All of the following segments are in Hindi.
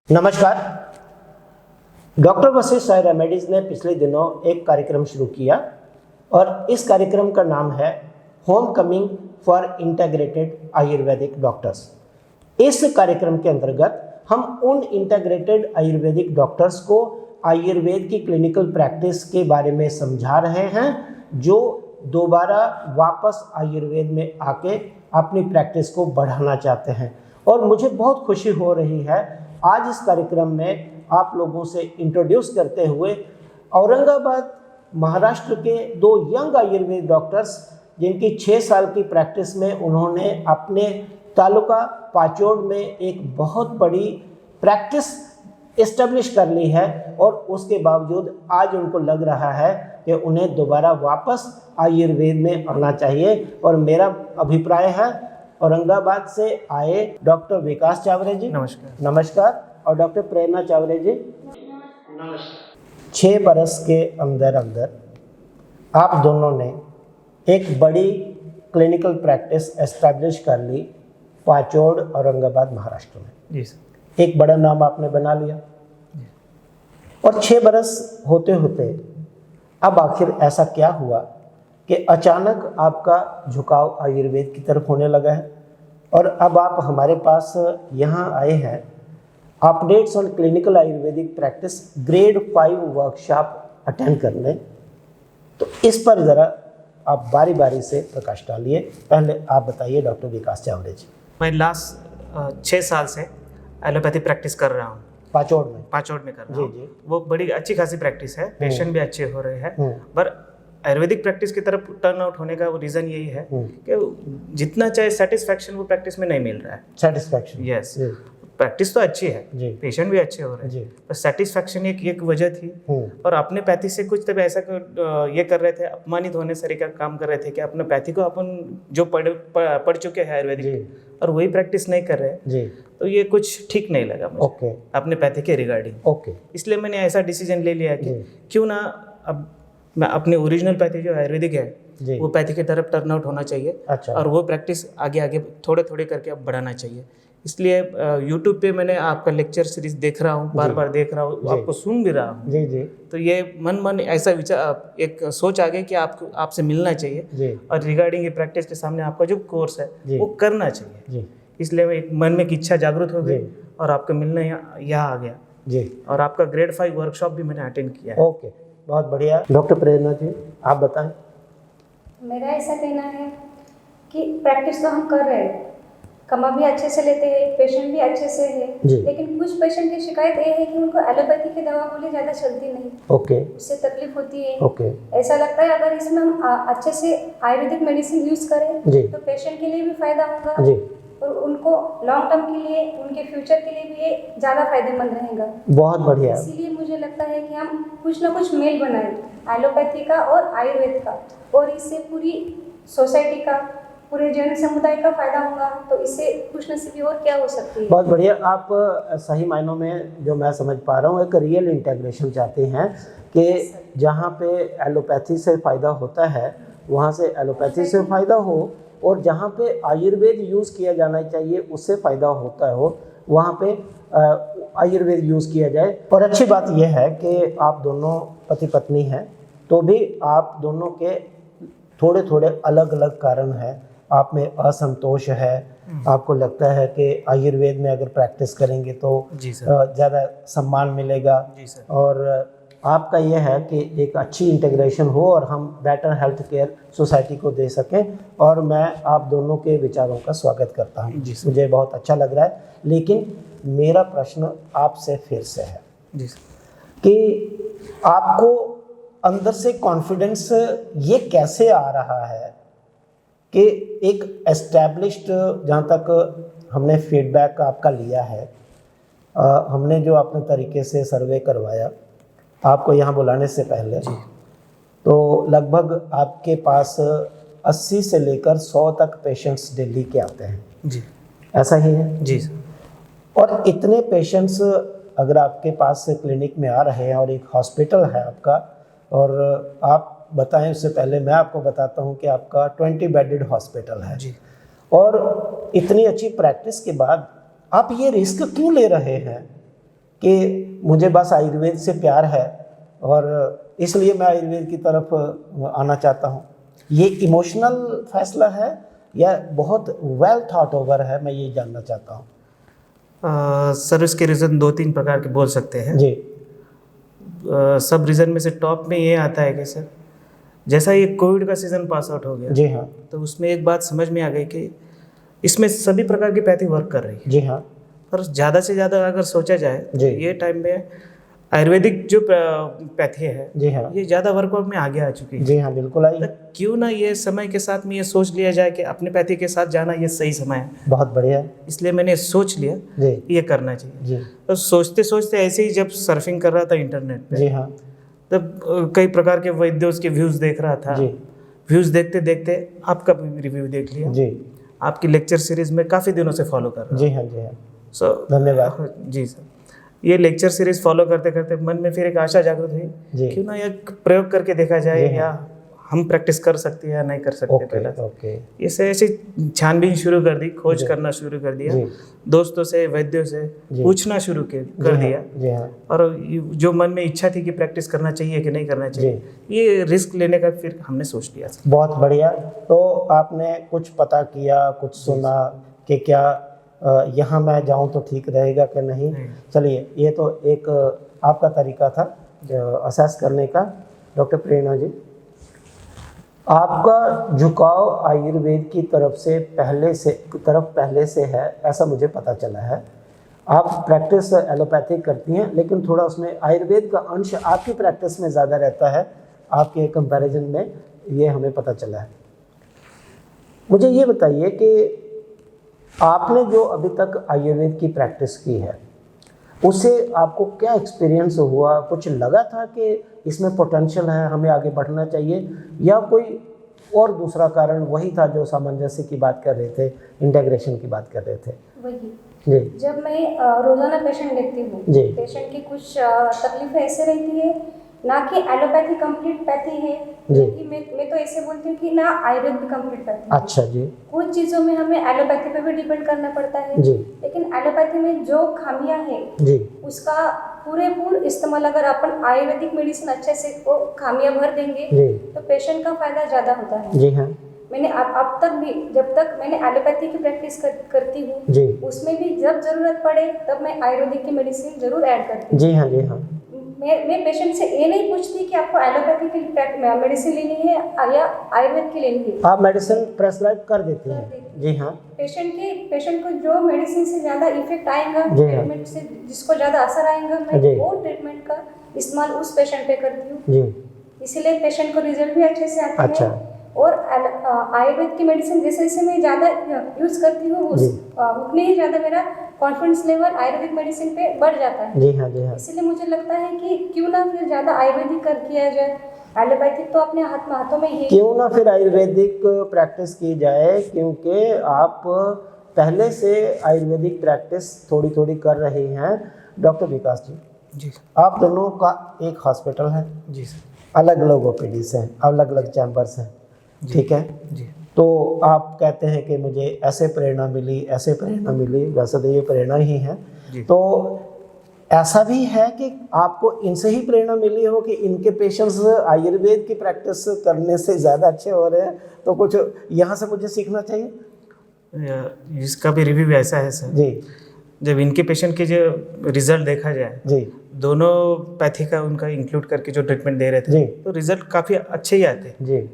नमस्कार। डॉक्टर वशिष्ठ साई रेमेडीज ने पिछले दिनों एक कार्यक्रम शुरू किया और इस कार्यक्रम का नाम है home coming for integrated Ayurvedic doctors. इस कार्यक्रम के अंतर्गत हम उन इंटीग्रेटेड आयुर्वेदिक डॉक्टर्स को आयुर्वेद की क्लिनिकल प्रैक्टिस के बारे में समझा रहे हैं जो दोबारा वापस आयुर्वेद में आके अपनी प्रैक्टिस को बढ़ाना चाहते हैं। और मुझे बहुत खुशी हो रही है आज इस कार्यक्रम में आप लोगों से इंट्रोड्यूस करते हुए औरंगाबाद महाराष्ट्र के दो यंग आयुर्वेद डॉक्टर्स जिनकी 6 साल की प्रैक्टिस में उन्होंने अपने तालुका पाचोड़ में एक बहुत बड़ी प्रैक्टिस इस्टेब्लिश कर ली है और उसके बावजूद आज उनको लग रहा है कि उन्हें दोबारा वापस आयुर्वेद में आना चाहिए। और मेरा अभिप्राय है औरंगाबाद से आए डॉक्टर विकास चावरे जी नमस्कार और डॉक्टर प्रेरणा चावरे जी नमस्कार। 6 बरस के अंदर आप दोनों ने एक बड़ी क्लिनिकल प्रैक्टिस एस्टैब्लिश कर ली पाचोड़ औरंगाबाद महाराष्ट्र में। जी सर। एक बड़ा नाम आपने बना लिया और 6 बरस होते होते अब आखिर ऐसा क्या हुआ कि अचानक आपका झुकाव आयुर्वेद की तरफ होने लगा है और अब आप हमारे पास यहाँ आए हैं updates on clinical Ayurvedic practice grade 5 workshop attend करने। तो इस पर ज़रा आप बारी बारी से प्रकाश डालिए। पहले आप बताइए डॉक्टर विकास चावरे जी। मैं लास्ट 6 साल से एलोपैथी प्रैक्टिस कर रहा हूँ पाचोड़ में कर रहा हूँ। जी। वो बड़ी अच्छी खासी प्रैक्टिस है, पेशेंट भी अच्छे हो रहे हैं। पर आयुर्वेदिक प्रैक्टिस की तरफ टर्न आउट होने का रीज़न यही है कि जितना चाहे सेटिस्फैक्शन वो प्रैक्टिस में नहीं मिल रहा है। सेटिस्फैक्शन यस, प्रैक्टिस तो अच्छी है, पेशेंट भी अच्छे हो रहे हैं, पर सेटिस्फैक्शन एक वजह थी। और अपने पैथी से कुछ तब ऐसा ये कर रहे थे, अपमानित होने सरी का काम कर रहे थे कि अपने पैथी को अपन जो पढ़ चुके हैं आयुर्वेदिक और वही प्रैक्टिस नहीं कर रहे, तो ये कुछ ठीक नहीं लगा मुझे अपने पैथी के रिगार्डिंग। इसलिए मैंने ऐसा डिसीजन ले लिया कि क्यों ना अब मैं अपने ओरिजिनल पैथी जो आयुर्वेदिक है वो पैथी की तरफ टर्न आउट होना चाहिए। अच्छा। और वो प्रैक्टिस आगे थोड़े थोड़े करके अब बढ़ाना चाहिए। इसलिए यूट्यूब पे मैंने आपका लेक्चर सीरीज देख रहा हूँ, बार देख रहा हूँ, आपको सुन भी रहा हूँ। जी। तो ये मन ऐसा विचार एक सोच आ गई कि आपसे मिलना चाहिए और रिगार्डिंग ये प्रैक्टिस के सामने आपका जो कोर्स है वो करना चाहिए। इसलिए मैं एक मन में एक इच्छा जागृत हो गई और आपको मिलने यहाँ आ गया और आपका ग्रेड 5 वर्कशॉप भी मैंने अटेंड किया है। ओके, बहुत बढ़िया। डॉक्टर प्रेरणा जी आप बताएं। मेरा ऐसा कहना है कि प्रैक्टिस तो हम कर रहे हैं, कमा भी अच्छे से लेते हैं, पेशेंट भी अच्छे से है, लेकिन कुछ पेशेंट की शिकायत ये है कि उनको एलोपैथी की दवा गोली ज़्यादा चलती नहीं। उससे तकलीफ होती है। ऐसा लगता है अगर इसमें हम अच्छे से आयुर्वेदिक मेडिसिन यूज़ करें तो पेशेंट के लिए भी फायदा होगा और उनको लॉन्ग टर्म के लिए, उनके फ्यूचर के लिए भी ये ज़्यादा फायदेमंद रहेगा। बहुत बढ़िया। इसीलिए मुझे लगता है कि हम कुछ ना कुछ मेल बनाएं एलोपैथी का और आयुर्वेद का, और इससे पूरी सोसाइटी का, पूरे जैन समुदाय का फायदा होगा। तो इससे खुश नसीबी और क्या हो सकती है। बहुत बढ़िया। आप सही मायनों में जो मैं समझ पा रहा हूँ एक रियल इंटीग्रेशन चाहते हैं कि जहाँ पे एलोपैथी से फ़ायदा होता है वहाँ से एलोपैथी से फ़ायदा हो और जहाँ पे आयुर्वेद यूज़ किया जाना चाहिए उससे फ़ायदा होता हो वहाँ पे आयुर्वेद यूज़ किया जाए। और अच्छी बात यह है कि आप दोनों पति पत्नी हैं तो भी आप दोनों के थोड़े थोड़े अलग अलग कारण हैं। आप में असंतोष है, आपको लगता है कि आयुर्वेद में अगर प्रैक्टिस करेंगे तो ज़्यादा सम्मान मिलेगा। और आपका यह है कि एक अच्छी इंटीग्रेशन हो और हम बेटर हेल्थ केयर सोसाइटी को दे सकें। और मैं आप दोनों के विचारों का स्वागत करता हूँ, मुझे बहुत अच्छा लग रहा है। लेकिन मेरा प्रश्न आपसे फिर से है कि आपको अंदर से कॉन्फिडेंस ये कैसे आ रहा है कि एक एस्टैब्लिश्ड, जहाँ तक हमने फीडबैक आपका लिया है, हमने जो अपने तरीके से सर्वे करवाया आपको यहाँ बुलाने से पहले, तो लगभग आपके पास 80 से लेकर 100 तक पेशेंट्स दिल्ली के आते हैं। ऐसा ही है? जी। और इतने पेशेंट्स अगर आपके पास से क्लिनिक में आ रहे हैं और एक हॉस्पिटल है आपका, और आप बताएं उससे पहले मैं आपको बताता हूं कि आपका 20 बेडेड हॉस्पिटल है जी। और इतनी अच्छी प्रैक्टिस के बाद आप ये रिस्क क्यों ले रहे हैं कि मुझे बस आयुर्वेद से प्यार है और इसलिए मैं आयुर्वेद की तरफ आना चाहता हूँ, ये इमोशनल फैसला है या बहुत वेल थॉट ओवर है, मैं ये जानना चाहता हूँ। सर इसके रीज़न 2-3 प्रकार के बोल सकते हैं जी। सब रीज़न में से टॉप में ये आता है कि सर जैसा ये कोविड का सीज़न पास आउट हो गया, जी हाँ, तो उसमें एक बात समझ में आ गई कि इसमें सभी प्रकार की पैथी वर्क कर रही है। जी हाँ, पर ज़्यादा से ज़्यादा अगर सोचा जाए तो जी। ये टाइम में आयुर्वेदिक जो पैथी है, जी हाँ, ये ज़्यादा वर्कआउट में आगे आ चुकी है। जी हाँ, बिल्कुल आई। तो क्यों ना ये समय के साथ में ये सोच लिया जाए कि अपने पैथी के साथ जाना ये सही समय है। बहुत बढ़िया। इसलिए मैंने सोच लिया जी, ये करना चाहिए। जी, तो सोचते सोचते ऐसे ही जब सर्फिंग कर रहा था इंटरनेट पे, जी हाँ, तब कई प्रकार के वैद्यों के व्यूज़ देख रहा था। जी, व्यूज़ देखते देखते आपका भी रिव्यू देख लिया। जी, आपकी लेक्चर सीरीज में काफ़ी दिनों से फॉलो कर रहा हूँ। जी हाँ, जी हाँ, सो धन्यवाद। जी सर, ये लेक्चर सीरीज फॉलो करते करते मन में फिर एक आशा जागृत हुई, जी। क्यों ना ये प्रयोग करके देखा जाए जी हाँ। या हम प्रैक्टिस कर सकते हैं या नहीं कर सकते। ओके, पहले ओके, इसे ऐसी छानबीन शुरू कर दी, खोज जी। करना शुरू कर दिया, जी, दोस्तों से, वैद्यों से जी। पूछना शुरू कर जी हाँ, दिया। जी हाँ, और जो मन में इच्छा थी कि प्रैक्टिस करना चाहिए कि नहीं करना चाहिए, ये रिस्क लेने का फिर हमने सोच लिया सर। बहुत बढ़िया। तो आपने कुछ पता किया, कुछ सुना कि क्या यहाँ मैं जाऊँ तो ठीक रहेगा कि नहीं। चलिए, ये तो एक आपका तरीका था असेस करने का। डॉक्टर प्रेरणा जी, आपका झुकाव आयुर्वेद की तरफ पहले से है, ऐसा मुझे पता चला है। आप प्रैक्टिस एलोपैथिक करती हैं, लेकिन थोड़ा उसमें आयुर्वेद का अंश आपकी प्रैक्टिस में ज़्यादा रहता है, आपके कंपैरिजन में ये हमें पता चला है। मुझे ये बताइए कि आपने जो अभी तक आयुर्वेद की प्रैक्टिस की है, उससे आपको क्या एक्सपीरियंस हुआ? कुछ लगा था कि इसमें पोटेंशियल है, हमें आगे बढ़ना चाहिए, या कोई और दूसरा कारण वही था जो सामंजस्य की बात कर रहे थे, इंटीग्रेशन की बात कर रहे थे? वही जी, जब मैं रोजाना पेशेंट देखती हूँ, जी। पेशेंट की कुछ तकलीफें ऐसे रहती है, ना कि एलोपैथी कंप्लीट पैथी है, जी। कि मैं तो ऐसे बोलती हूँ कि ना आयुर्वेद भी कंप्लीट पैथी है। अच्छा जी, कुछ चीज़ों में हमें एलोपैथी पे भी डिपेंड करना पड़ता है, जी, लेकिन एलोपैथी में जो खामियां हैं जी, उसका पूरेपूर इस्तेमाल अगर अपन आयुर्वेदिक मेडिसिन अच्छे से वो खामियां भर देंगे जी, तो पेशेंट का फायदा ज़्यादा होता है। जी हाँ, मैंने अब तक भी, जब तक मैंने एलोपैथी की प्रैक्टिस करती हूँ, जी, उसमें भी जब ज़रूरत पड़े तब मैं आयुर्वेदिक की मेडिसिन जरूर ऐड करती हूँ। जी हाँ, जी हाँ, मैं पेशेंट से ये नहीं पूछती कि आपको एलोपैथी की मेडिसिन लेनी है या आयुर्वेद की लेनी है। आप मेडिसिन प्रेस्क्राइब कर देती हैं? जी हाँ, पेशेंट को जो मेडिसिन से ज़्यादा इफेक्ट आएगा, जी हाँ। ट्रीटमेंट से जिसको ज़्यादा असर आएगा, मैं जी। वो ट्रीटमेंट का इस्तेमाल उस पेशेंट पे करती हूँ। जी, इसीलिए पेशेंट को रिजल्ट भी अच्छे से आते अच्छा। हैं। और आयुर्वेद की मेडिसिन जैसे जैसे मैं ज़्यादा यूज़ करती हूँ, जी। उतने ही ज़्यादा मेरा कॉन्फिडेंस लेवल आयुर्वेदिक मेडिसिन पे बढ़ जाता है। जी हाँ, जी हाँ, इसलिए मुझे लगता है कि क्यों ना फिर ज़्यादा आयुर्वेदिक कर किया जाए, एलोपैथिक तो अपने हाथों में ही है। क्यों ना फिर आयुर्वेदिक प्रैक्टिस की जाए, क्योंकि आप पहले से आयुर्वेदिक प्रैक्टिस थोड़ी थोड़ी कर रहे हैं। डॉक्टर विकास जी, जी आप दोनों का एक हॉस्पिटल है, जी सर, अलग अलग ओपीडीज हैं, अलग अलग चैम्बर्स हैं, ठीक है। जी तो आप कहते हैं कि मुझे ऐसे प्रेरणा मिली, ऐसे प्रेरणा मिली, वैसे तो ये प्रेरणा ही है। जी। तो ऐसा भी है कि आपको इनसे ही प्रेरणा मिली हो कि इनके पेशेंट्स आयुर्वेद की प्रैक्टिस करने से ज़्यादा अच्छे हो रहे हैं, तो कुछ यहाँ से मुझे सीखना चाहिए। इसका भी रिव्यू ऐसा है सर, जी, जब इनके पेशेंट के जो रिजल्ट देखा जाए, जी, दोनों पैथी का उनका इंक्लूड करके जो ट्रीटमेंट दे रहे थे, जी, तो रिजल्ट काफ़ी अच्छे ही आते हैं। जी,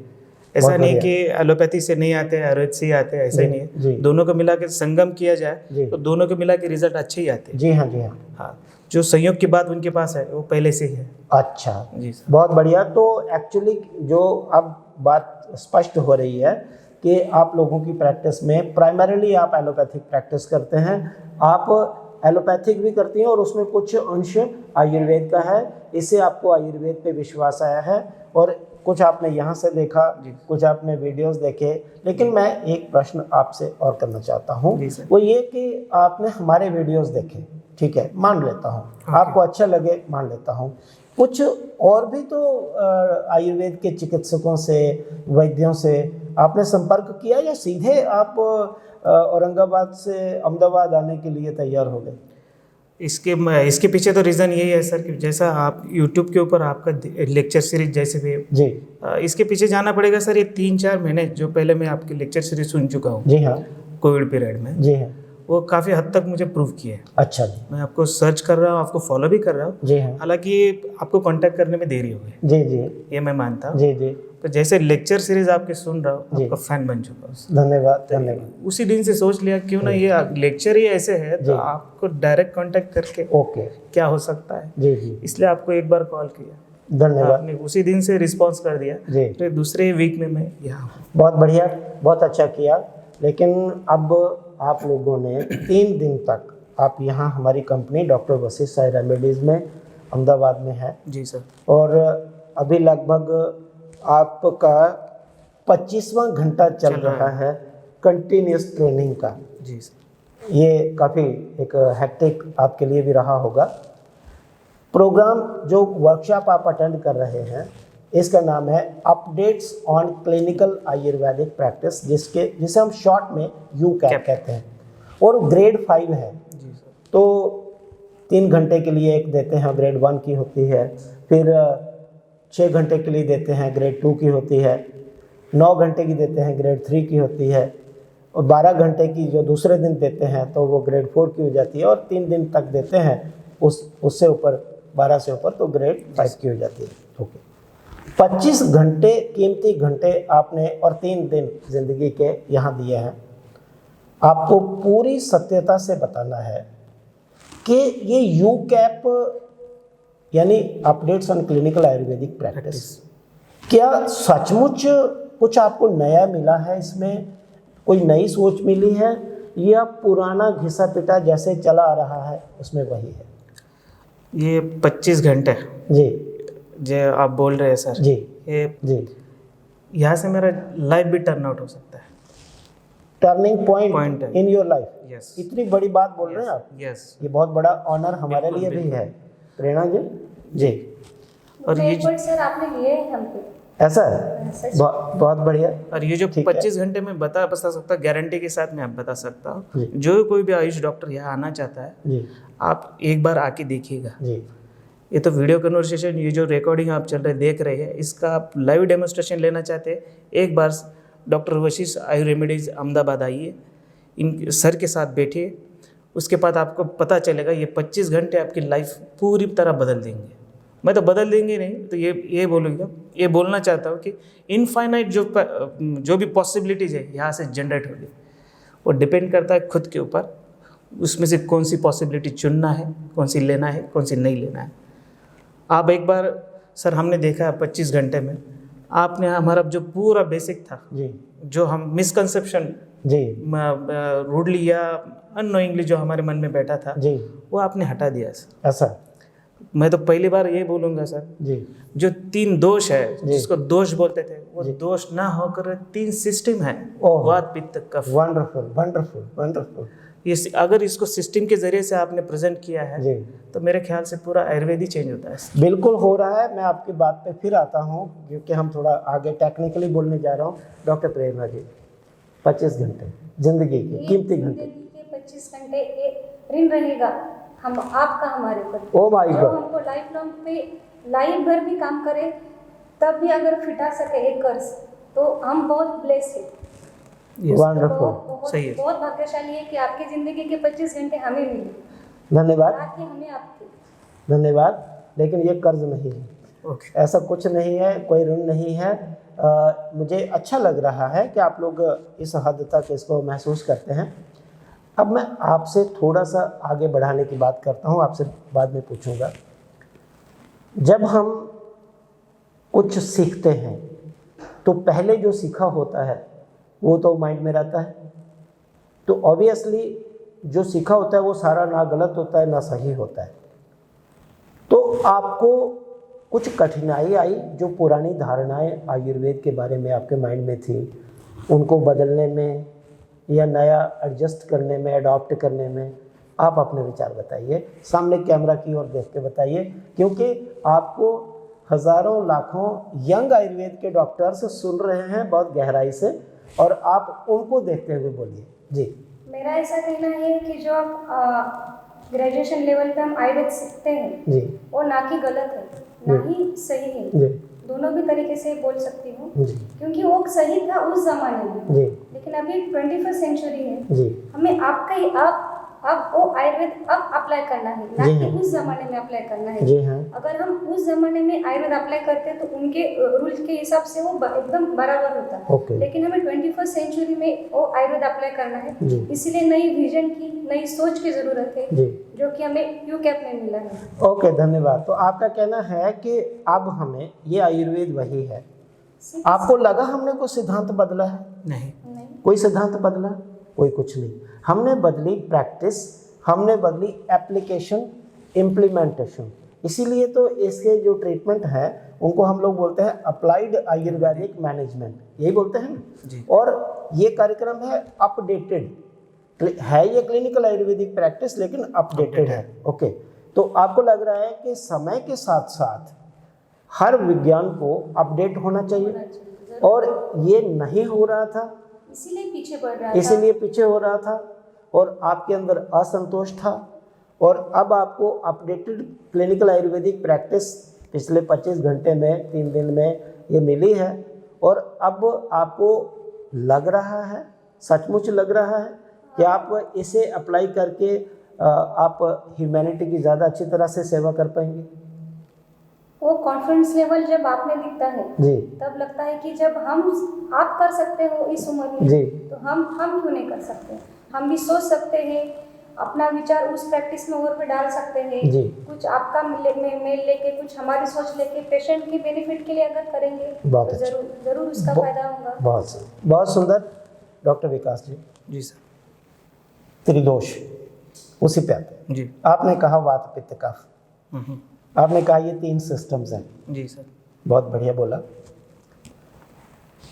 ऐसा बहुत नहीं बढ़िया। कि एलोपैथी से नहीं आते, आयुर्वेद से ही आते, ऐसा ही जी, नहीं जी। है। दोनों को मिला के संगम किया जी। जाए तो दोनों को मिला के रिजल्ट अच्छे ही आते हैं। जी हाँ, जी हाँ, हाँ, जो संयोग की बात उनके पास है वो पहले से ही है। अच्छा, जी सर। बहुत बढ़िया। तो एक्चुअली जो अब बात स्पष्ट हो रही है कि आप लोगों की प्रैक्टिस में प्राइमरीली आप एलोपैथिक प्रैक्टिस करते हैं, आप एलोपैथिक भी करती हैं और उसमें कुछ अंश आयुर्वेद का है। इससे आपको आयुर्वेद पे विश्वास आया है और कुछ आपने यहाँ से देखा, कुछ आपने वीडियोस देखे। लेकिन मैं एक प्रश्न आपसे और करना चाहता हूँ, वो ये कि आपने हमारे वीडियोस देखे, ठीक है, मान लेता हूँ, आपको अच्छा लगे, मान लेता हूँ। कुछ और भी तो आयुर्वेद के चिकित्सकों से, वैद्यों से आपने संपर्क किया या सीधे आप औरंगाबाद से अहमदाबाद आने के लिए तैयार हो गए? इसके पीछे तो रीज़न यही है सर कि जैसा आप यूट्यूब के ऊपर आपका लेक्चर सीरीज जैसे भी जी, इसके पीछे जाना पड़ेगा सर। ये 3-4 महीने जो पहले मैं आपकी लेक्चर सीरीज सुन चुका हूँ जी हाँ, कोविड पीरियड में, जी हाँ, वो काफ़ी हद तक मुझे प्रूव किए। अच्छा जी, मैं आपको सर्च कर रहा हूँ, आपको फॉलो भी कर रहा हूँ, जी हाँ, हालांकि आपको कांटेक्ट करने में देरी हो गई, जी जी, ये मैं मानता हूँ। जी जी, तो जैसे लेक्चर सीरीज आपके सुन रहा हूँ, जी। आपका फैन बन चुका हूँ। धन्यवाद धन्यवाद। उसी दिन से सोच लिया क्यों ना ये लेक्चर ही ऐसे है तो आपको डायरेक्ट कांटेक्ट करके ओके, क्या हो सकता है, जी जी, इसलिए आपको एक बार कॉल किया, धन्यवाद आपने उसी दिन से रिस्पांस कर दिया। जी, तो दूसरे वीक में मैं यहाँ हूँ। बहुत बढ़िया, बहुत अच्छा किया। लेकिन अब आप लोगों ने 3 दिन तक आप यहाँ हमारी company doctor Vashishtha Sai remedies में अहमदाबाद में है जी सर, और अभी लगभग आपका 25वां घंटा चल रहा है कंटिन्यूस ट्रेनिंग का। जी सर, ये काफ़ी एक हेक्टिक आपके लिए भी रहा होगा। प्रोग्राम जो वर्कशॉप आप अटेंड कर रहे हैं इसका नाम है updates on clinical Ayurvedic practice, जिसे हम शॉर्ट में यूकैप कहते हैं, और ग्रेड 5 है। जी सर, तो 3 घंटे के लिए एक देते हैं, ग्रेड 1 की होती है, फिर 6 घंटे के लिए देते हैं, ग्रेड 2 की होती है, 9 घंटे की देते हैं, ग्रेड 3 की होती है, और 12 घंटे की जो दूसरे दिन देते हैं तो वो ग्रेड 4 की हो जाती है, और 3 दिन तक देते हैं उससे ऊपर 12 से ऊपर तो ग्रेड 5 की हो जाती है। ओके, 25 घंटे कीमती घंटे आपने और 3 दिन जिंदगी के यहाँ दिए हैं। आपको पूरी सत्यता से बताना है कि ये यूकैप यानी updates on clinical Ayurvedic practice क्या सचमुच कुछ आपको नया मिला है, इसमें कोई नई सोच मिली है, या पुराना घिसा पिटा जैसे चला आ रहा है उसमें वही है? ये 25 घंटे जी जो आप बोल रहे हैं सर, जी ये जी, यहाँ से मेरा लाइफ भी टर्न आउट हो सकता है। टर्निंग Point पॉइंट है। In your life. यस, इतनी बड़ी बात बोल रहे हैं आप, यस, ये बहुत बड़ा ऑनर हमारे बिल्कुल, लिए भी बिल्कुल। है। प्रेरणा जी जी, और ये सर आपने लिए हैं हम पे, ऐसा है, सच। बहुत बढ़िया। और ये जो ठीक है। 25 घंटे में बता सकता गारंटी के साथ मैं आप बता सकता हूँ, जी। जो कोई भी आयुष डॉक्टर यहाँ आना चाहता है जी आप एक बार आके देखिएगा। जी ये तो वीडियो कन्वर्सेशन, ये जो रिकॉर्डिंग आप चल रहे देख रहे हैं, इसका आप लाइव डेमोन्स्ट्रेशन लेना चाहते हैं, एक बार डॉक्टर वशिष्ठ आयु रेमेडीज़ अहमदाबाद आइए, इन सर के साथ बैठिए, उसके बाद आपको पता चलेगा ये 25 घंटे आपकी लाइफ पूरी तरह बदल देंगे। मैं तो बदल देंगे नहीं, तो ये बोलूँगा, ये बोलना चाहता हूँ कि इनफाइनाइट जो भी पॉसिबिलिटीज़ है यहाँ से जनरेट होगी, वो डिपेंड करता है खुद के ऊपर, उसमें से कौन सी पॉसिबिलिटी चुनना है, कौन सी लेना है, कौन सी नहीं लेना है। आप एक बार सर हमने देखा 25 घंटे में आपने हमारा जो पूरा बेसिक था जी जो हम मिसकंसेप्शन जी रूडली या अननोइंगली जो हमारे मन में बैठा था जी, वो आपने हटा दिया सर। ऐसा, मैं तो पहली बार ये बोलूँगा सर, जी जो 3 दोष है जी। जिसको दोष बोलते थे, वो जी। दोष ना होकर 3 सिस्टम है, ओह। वात पित्त कफ। Wonderful wonderful wonderful. ये अगर इसको सिस्टम के जरिए से आपने प्रेजेंट किया है जी तो मेरे ख्याल से पूरा आयुर्वेद ही चेंज होता है। बिल्कुल हो रहा है। मैं आपकी बात पे फिर आता हूँ क्योंकि हम थोड़ा आगे टेक्निकली बोलने जा रहा हूँ। डॉक्टर प्रेरणा जी, 25 घंटे जिंदगी के कीमती घंटे, जिंदगी के 25 घंटे ऋण रहेगा हम आपका हमारे ऊपर। ओ माय जो गॉड, हमको लाइफ लॉन्ग पे लाइफ भर भी काम करे तब भी अगर फिटा सके एक कर्ज, तो हम बहुत ब्लेस है। वंडरफुल, सही है। बहुत भाग्यशाली है कि आपकी जिंदगी के 25 घंटे हमें मिले, धन्यवाद ना कि हमें आपके। धन्यवाद। लेकिन ये कर्ज नहीं है, ओके, ऐसा कुछ नहीं है, कोई ऋण नहीं है। मुझे अच्छा लग रहा है कि आप लोग इस हद तक इसको महसूस करते हैं। अब मैं आपसे थोड़ा सा आगे बढ़ाने की बात करता हूँ, आपसे बाद में पूछूंगा। जब हम कुछ सीखते हैं तो पहले जो सीखा होता है वो तो माइंड में रहता है, तो ऑब्वियसली जो सीखा होता है वो सारा ना गलत होता है ना सही होता है। तो आपको कुछ कठिनाई आई, जो पुरानी धारणाएं आयुर्वेद के बारे में आपके माइंड में थी, उनको बदलने में या नया एडजस्ट करने में, अडॉप्ट करने में, आप अपने विचार बताइए। सामने कैमरा की ओर देख के बताइए, क्योंकि आपको हज़ारों लाखों यंग आयुर्वेद के डॉक्टर्स सुन रहे हैं बहुत गहराई से, और आप उनको देखते हुए बोलिए। जी, मेरा ऐसा कहना है कि जो आप ग्रेजुएशन लेवल पे हम आयुर्वेद सीखते हैं जी वो ना कि गलत है ना ही सही है, जी दोनों भी तरीके से बोल सकती हूँ, जी क्योंकि वो सही था उस जमाने में, जी लेकिन अभी 21st सेंचुरी है, जी हमें आपका ही अब वो आयुर्वेद अब अप्लाई करना है, ना जी कि हाँ। उस जमाने में अप्लाई करना है। जी हाँ। अगर हम उस जमाने में आयुर्वेद अप्लाई करते तो उनके रूल्स के हिसाब से वो एकदम बराबर होता, ओके। लेकिन हमें 21st सेंचुरी में वो आयुर्वेद अप्लाई करना है, जी। इसीलिए नई विजन की नई सोच की जरूरत है जी जो कि हमें यूकैप में मिला है। ओके, धन्यवाद। तो आपका कहना है कि अब हमें ये आयुर्वेद वही है। आपको लगा हमने कोई सिद्धांत बदला है? नहीं, कोई सिद्धांत बदला? कोई कुछ नहीं। हमने बदली प्रैक्टिस, हमने बदली एप्लीकेशन, इम्प्लीमेंटेशन। इसीलिए तो इसके जो ट्रीटमेंट है उनको हम लोग बोलते हैं अप्लाइड आयुर्वेदिक मैनेजमेंट, यही बोलते हैं जी। और ये कार्यक्रम है अपडेटेड है, ये क्लिनिकल आयुर्वेदिक प्रैक्टिस लेकिन अपडेटेड है। ओके, तो आपको लग रहा है कि समय के साथ साथ हर विज्ञान को अपडेट होना चाहिए और ये नहीं हो रहा था, इसीलिए पीछे बढ़ रहा इसीलिए पीछे हो रहा था और आपके अंदर असंतोष था और अब आपको अपडेटेड क्लिनिकल आयुर्वेदिक प्रैक्टिस पिछले 25 घंटे में 3 दिन में ये मिली है और अब आपको लग रहा है, सचमुच लग रहा है कि आप इसे अप्लाई करके आप ह्यूमैनिटी की ज़्यादा अच्छी तरह से सेवा कर पाएंगे। वो कॉन्फिडेंस लेवल जब आप में दिखता है जी तब लगता है कि जब आप कर सकते हो इस उम्र में जी तो हम क्यों नहीं कर सकते। हम भी सोच सकते हैं, अपना विचार उस प्रैक्टिस में और भी डाल सकते हैं जी। कुछ आपका मेल लेके कुछ हमारी सोच लेके पेशेंट की बेनिफिट के लिए अगर करेंगे बहुत तो अच्छा। जरूर उसका फायदा होगा। बहुत सुंदर। डॉक्टर विकास जी, जी सर। त्रिदोष उसी पे आते हैं। जी। आपने कहा वात पित्त कफ, आपने कहा ये 3 सिस्टम्स हैं। जी सर। बहुत बढ़िया बोला।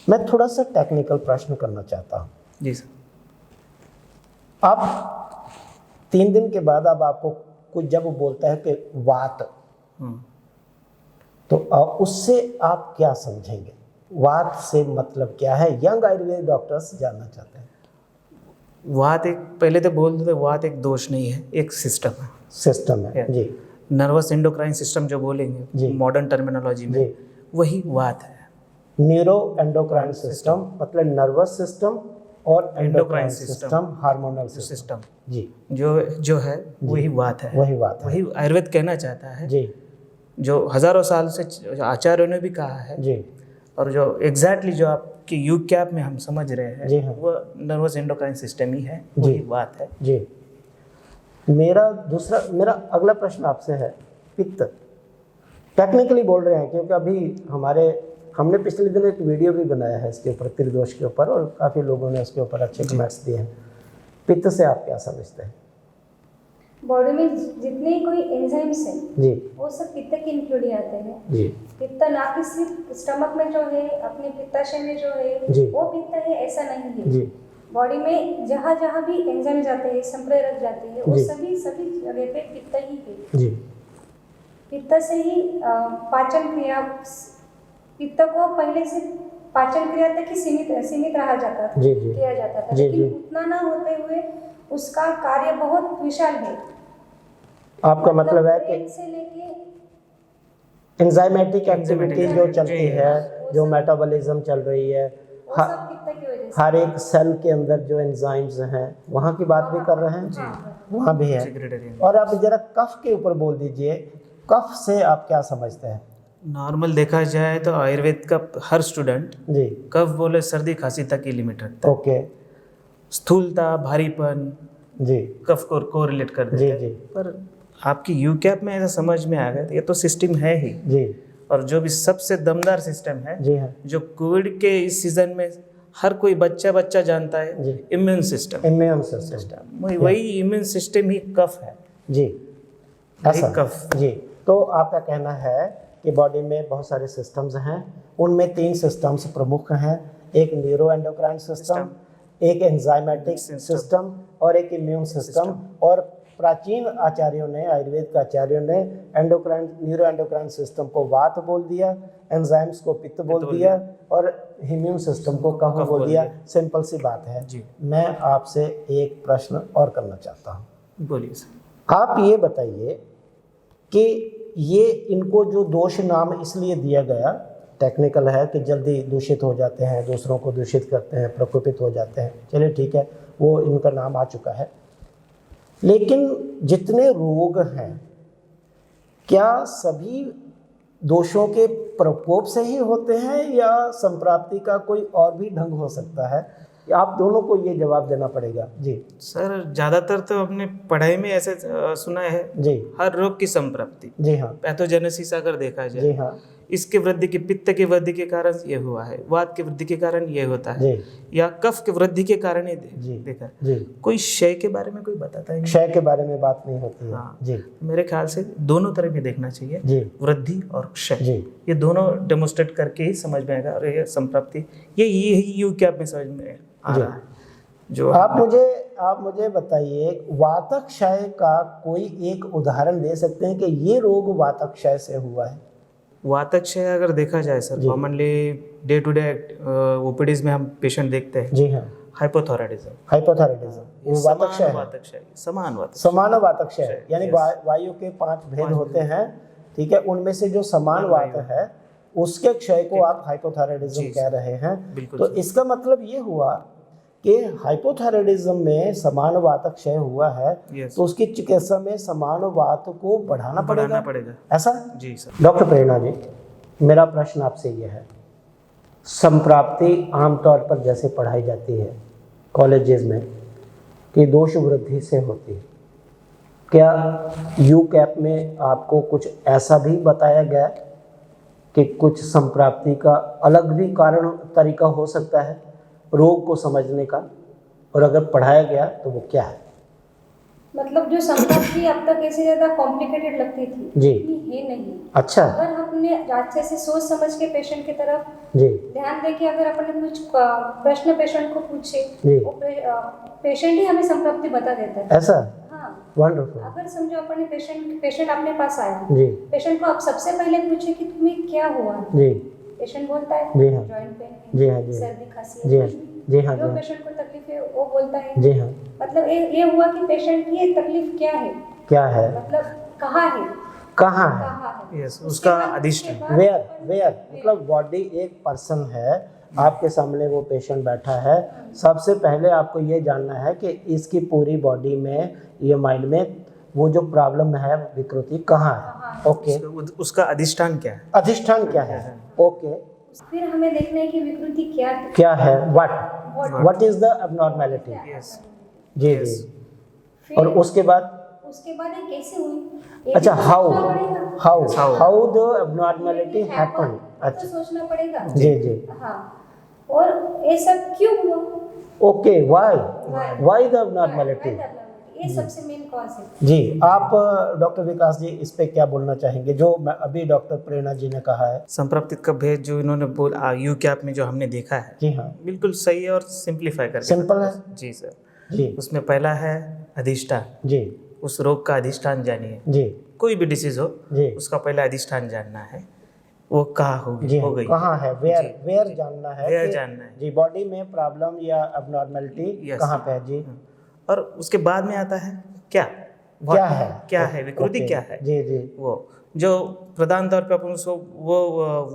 मैं थोड़ा सा टेक्निकल प्रश्न करना चाहता हूँ। जी सर। आप 3 दिन के बाद अब आपको कुछ जब बोलता है कि वात, तो उससे आप क्या समझेंगे? वात से मतलब क्या है? यंग आयुर्वेद डॉक्टर्स जानना चाहते हैं। वात एक, पहले तो बोल देते, वात एक दोष नहीं है, एक सिस्टम है। सिस्टम है जी। नर्वस एंडोक्राइन सिस्टम जो बोलेंगे मॉडर्न टर्मिनोलॉजी में, वही वात है। न्यूरो एंडोक्राइन सिस्टम मतलब नर्वस सिस्टम और एंडोक्राइन सिस्टम, हार्मोनल सिस्टम जी। जो है वही वात है, वही बात है। वही आयुर्वेद कहना चाहता है जी, जो हजारों साल से आचार्यों ने भी कहा है जी। और जो एग्जैक्टली जो आपकी यूकैप में हम समझ रहे हैं जी हाँ। वो नर्वस एंडोक्राइन सिस्टम ही है, वही बात है जी। मेरा अगला प्रश्न आपसे है, पित्त। टेक्निकली बोल रहे हैं क्योंकि अभी हमने पिछले दिन एक वीडियो भी बनाया है इसके ऊपर, त्रिदोष के ऊपर, और काफ़ी लोगों ने उसके ऊपर अच्छे कमेंट्स दिए हैं। पित्त से आप क्या समझते हैं? बॉडी में जितने कोई एंजाइम्स हैं जी, वो सब पित्त के इंक्लूड ही आते हैं जी। पित्त ना कि सिर्फ स्टमक में जो है, अपने पित्ताशय में जो है जी। वो पित्त है ऐसा नहीं है। जी, बॉडी में जहाँ जहाँ भी एंजाइम जाते हैं, संप्रेरक जाते हैं, वो जी। सभी जगह पे पित्त ही है। जी, पित्त से ही पाचन क्रिया, पित्त को पहले से पाचन क्रिया तक ही सीमित रहा जाता था, जी, जी। किया जाता था, जी, लेकिन जी। उतना ना होते हुए उसका कार्य बहुत विशाल है। आपका मतलब है कि पेट से लेके एंजाइमेटिक एक्टिविटी जो चलती है, जो मेटाबॉलिज्म चल रही है, वो सब पित्त की वजह से। हर एक सेल के अंदर जो एंजाइम्स हैं वहाँ की बात भी कर रहे हैं, वहाँ भी है। सेक्रेटरी। और आप जरा कफ के ऊपर बोल दीजिए, कफ से आप क्या समझते हैं? नॉर्मल देखा जाए तो आयुर्वेद का हर स्टूडेंट जी, कफ बोले सर्दी खांसी तक ही लिमिट रखता है। ओके, स्थूलता, भारीपन जी, कफ को कोरिलेट कर देता जी, है। जी। पर आपकी यूकैप में ऐसा समझ में आ गया ये तो सिस्टम है ही, जी, और जो भी सबसे दमदार सिस्टम है, जी हाँ, जो कोविड के इस सीजन में हर कोई बच्चा जानता है, जी। Immune system. इम्यून सिस्टम, वही इम्यून सिस्टम ही कफ है। जी, वही ऐसा कफ। जी। तो आपका कहना है कि बॉडी में बहुत सारे सिस्टम्स हैं, उनमें 3 सिस्टम्स प्रमुख हैं, एक न्यूरो एंडोक्राइन सिस्टम, एक एंजाइमेटिक सिस्टम और एक इम्यून सिस्टम। और प्राचीन आचार्यों ने, आयुर्वेद के आचार्यों ने एंडोक्राइन, न्यूरो एंडोक्राइन सिस्टम को वात बोल दिया, एंजाइम्स को पित्त बोल दिया और इम्यून सिस्टम को कफ बोल दिया। सिंपल सी बात है। जी। मैं आपसे एक प्रश्न और करना चाहता हूँ। बोलिए सर। आप ये बताइए कि ये इनको जो दोष नाम इसलिए दिया गया, टेक्निकल है कि जल्दी दूषित हो जाते हैं, दूसरों को दूषित करते हैं, प्रकोपित हो जाते हैं, चलिए ठीक है, वो इनका नाम आ चुका है। लेकिन जितने रोग हैं, क्या सभी दोषों के प्रकोप से ही होते हैं या संप्राप्ति का कोई और भी ढंग हो सकता है? आप दोनों को ये जवाब देना पड़ेगा। जी सर, ज़्यादातर तो हमने पढ़ाई में ऐसे सुना है जी, हर रोग की संप्राप्ति, जी हाँ, पैथोजेनेसिस अगर देखा जाए, जी हाँ, इसके वृद्धि की, पित्त की वृद्धि के कारण ये हुआ है, वात की वृद्धि के कारण ये होता है, जी, या कफ की वृद्धि के कारण ये जी, देखा है। जी। कोई क्षय के बारे में कोई बताता ही नहीं। क्षय के बारे में बात नहीं होती है। हाँ। जी मेरे ख्याल से दोनों तरह में देखना चाहिए, जी, वृद्धि और क्षय, जी, ये दोनों डेमोस्ट्रेट करके ही समझ में आएगा। और ये संप्राप्ति ये यू क्या में समझ में आ रहा है जो आप मुझे बताइए, वातक्षय का कोई एक उदाहरण दे सकते हैं कि ये रोग वातक्षय से हुआ है? वातक्षय अगर देखा जाए sir, commonly day to day OPDs में हम पेशेंट देखते हैं। जी हाँ, हाइपोथायराइडिज्म, वो वातक्षय है। समान वातक्षय यानी वायु के 5 भेद होते हैं, ठीक है, उनमें से जो समान वात है उसके क्षय को आप हाइपोथायराइडिज्म कह रहे हैं। तो इसका मतलब ये हुआ कि हाइपोथायराइडिज्म में समान वात क्षय हुआ है, तो उसकी चिकित्सा में समान वात को बढ़ाना पड़ेगा, ऐसा? जी सर। डॉक्टर प्रेरणा जी, मेरा प्रश्न आपसे ये है, संप्राप्ति आमतौर पर जैसे पढ़ाई जाती है कॉलेजेस में कि दोष वृद्धि से होती है, क्या यूकैप में आपको कुछ ऐसा भी बताया गया कि कुछ संप्राप्ति का अलग भी कारण तरीका हो सकता है रोग को समझने का, और अगर पढ़ाया गया तो वो क्या है? मतलब जो संप्राप्ति अब तक ऐसे ज़्यादा कॉम्प्लिकेटेड लगती थी, जी, ये नहीं। अच्छा, अगर हमने अच्छे से सोच समझ के पेशेंट की तरफ जी ध्यान दे के अगर अपन कुछ प्रश्न पेशेंट को पूछे, पेशेंट ही हमें संप्राप्ति बता देता है। ऐसा? हाँ, वंडरफुल। अगर समझो अपने पेशेंट अपने पास आया, जी, पेशेंट को आप सबसे पहले पूछे कि तुम्हें क्या हुआ, जी, पेशेंट बोलता है जी हाँ, जॉइंट पेन, जी हाँ, जी, सर्दी खांसी, जी हाँ, जी हाँ, जो पेशेंट को तकलीफ है वो बोलता है। जी हाँ, मतलब ये हुआ कि पेशेंट की ये तकलीफ क्या है, मतलब कहाँ है, यस, उसका अधिष्ठान, वेयर मतलब बॉडी एक पर्सन है, आपके सामने वो पेशेंट बैठा है, सबसे पहले आपको ये जानना है कि इसकी पूरी बॉडी में, ये माइंड में वो जो प्रॉब्लम है, विकृति कहाँ है। ओके, उसका अधिष्ठान क्या है, अधिष्ठान क्या है। ओके, फिर हमें देखना है कि विकृति क्या है, व्हाट इज द एबनॉर्मैलिटी। जी जी, और उसके बाद ये कैसे हुई, अच्छा, हाउ द एबनॉर्मैलिटी हैपेंड, अच्छा सोचना पड़ेगा। जी जी, हाँ, और ये सब क्यों हुआ। ओके, व्हाई द एबनॉर्मैलिटी, ये सबसे मेन कॉज है। जी, आप डॉक्टर विकास जी इस पे क्या बोलना चाहेंगे जो अभी डॉक्टर प्रेरणा जी ने कहा है? संप्राप्ति का भेद जो इन्होंने बोला यूकैप में जो हमने देखा है, जी हाँ, बिल्कुल सही है और सिंप्लीफाई करके सिंपल है। जी सर, जी, उसमें पहला है अधिष्ठान, जी, उस रोग का अधिष्ठान जानिए। जी, कोई भी डिसीज हो, जी, उसका पहला अधिष्ठान जानना है, वो कहाँ हो गई, कहाँ है, वेयर जानना है, वेयर जानना है, जी, बॉडी में प्रॉब्लम या एबनॉर्मैलिटी कहाँ पे है। जी, और उसके बाद में आता है क्या है विकृति, क्या है। जी जी, वो जो प्रधान तौर पे अपन उसको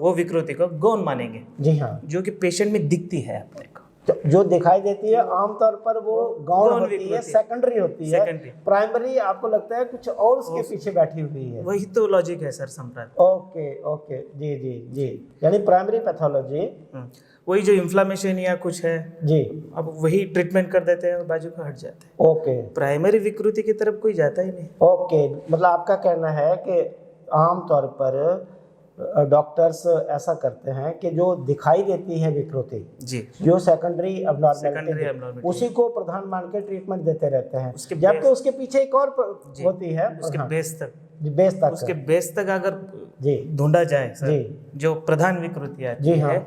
वो विकृति को गौण मानेंगे। जी हाँ, जो कि पेशेंट में दिखती है अपने को, जो दिखाई देती है आमतौर पर वो गौण होती है, सेकेंडरी होती है, प्राइमरी आपको लगता है कुछ और उसके पीछे बैठी हुई है। वही तो लॉजिक है सर संप्राप्ति। ओके, जी जी जी, यानी प्राइमरी पैथोलॉजी वही जो इन्फ्लामेशन या कुछ है जी, अब वही ट्रीटमेंट कर देते हैं और बाजू को हट जाते हैं। ओके, प्राइमरी विकृति की तरफ कोई जाता ही नहीं। ओके, मतलब आपका कहना है कि आमतौर पर डॉक्टर्स ऐसा करते हैं कि जो दिखाई देती है विकृति जी, जो सेकेंडरी एबनॉर्मैलिटी, उसी को प्रधान मान के ट्रीटमेंट देते रहते हैं, जबकि उसके पीछे एक और होती है, उसके बेस तक उसके बेस तक अगर जी ढूंढा जाए जी, जो प्रधान विकृति है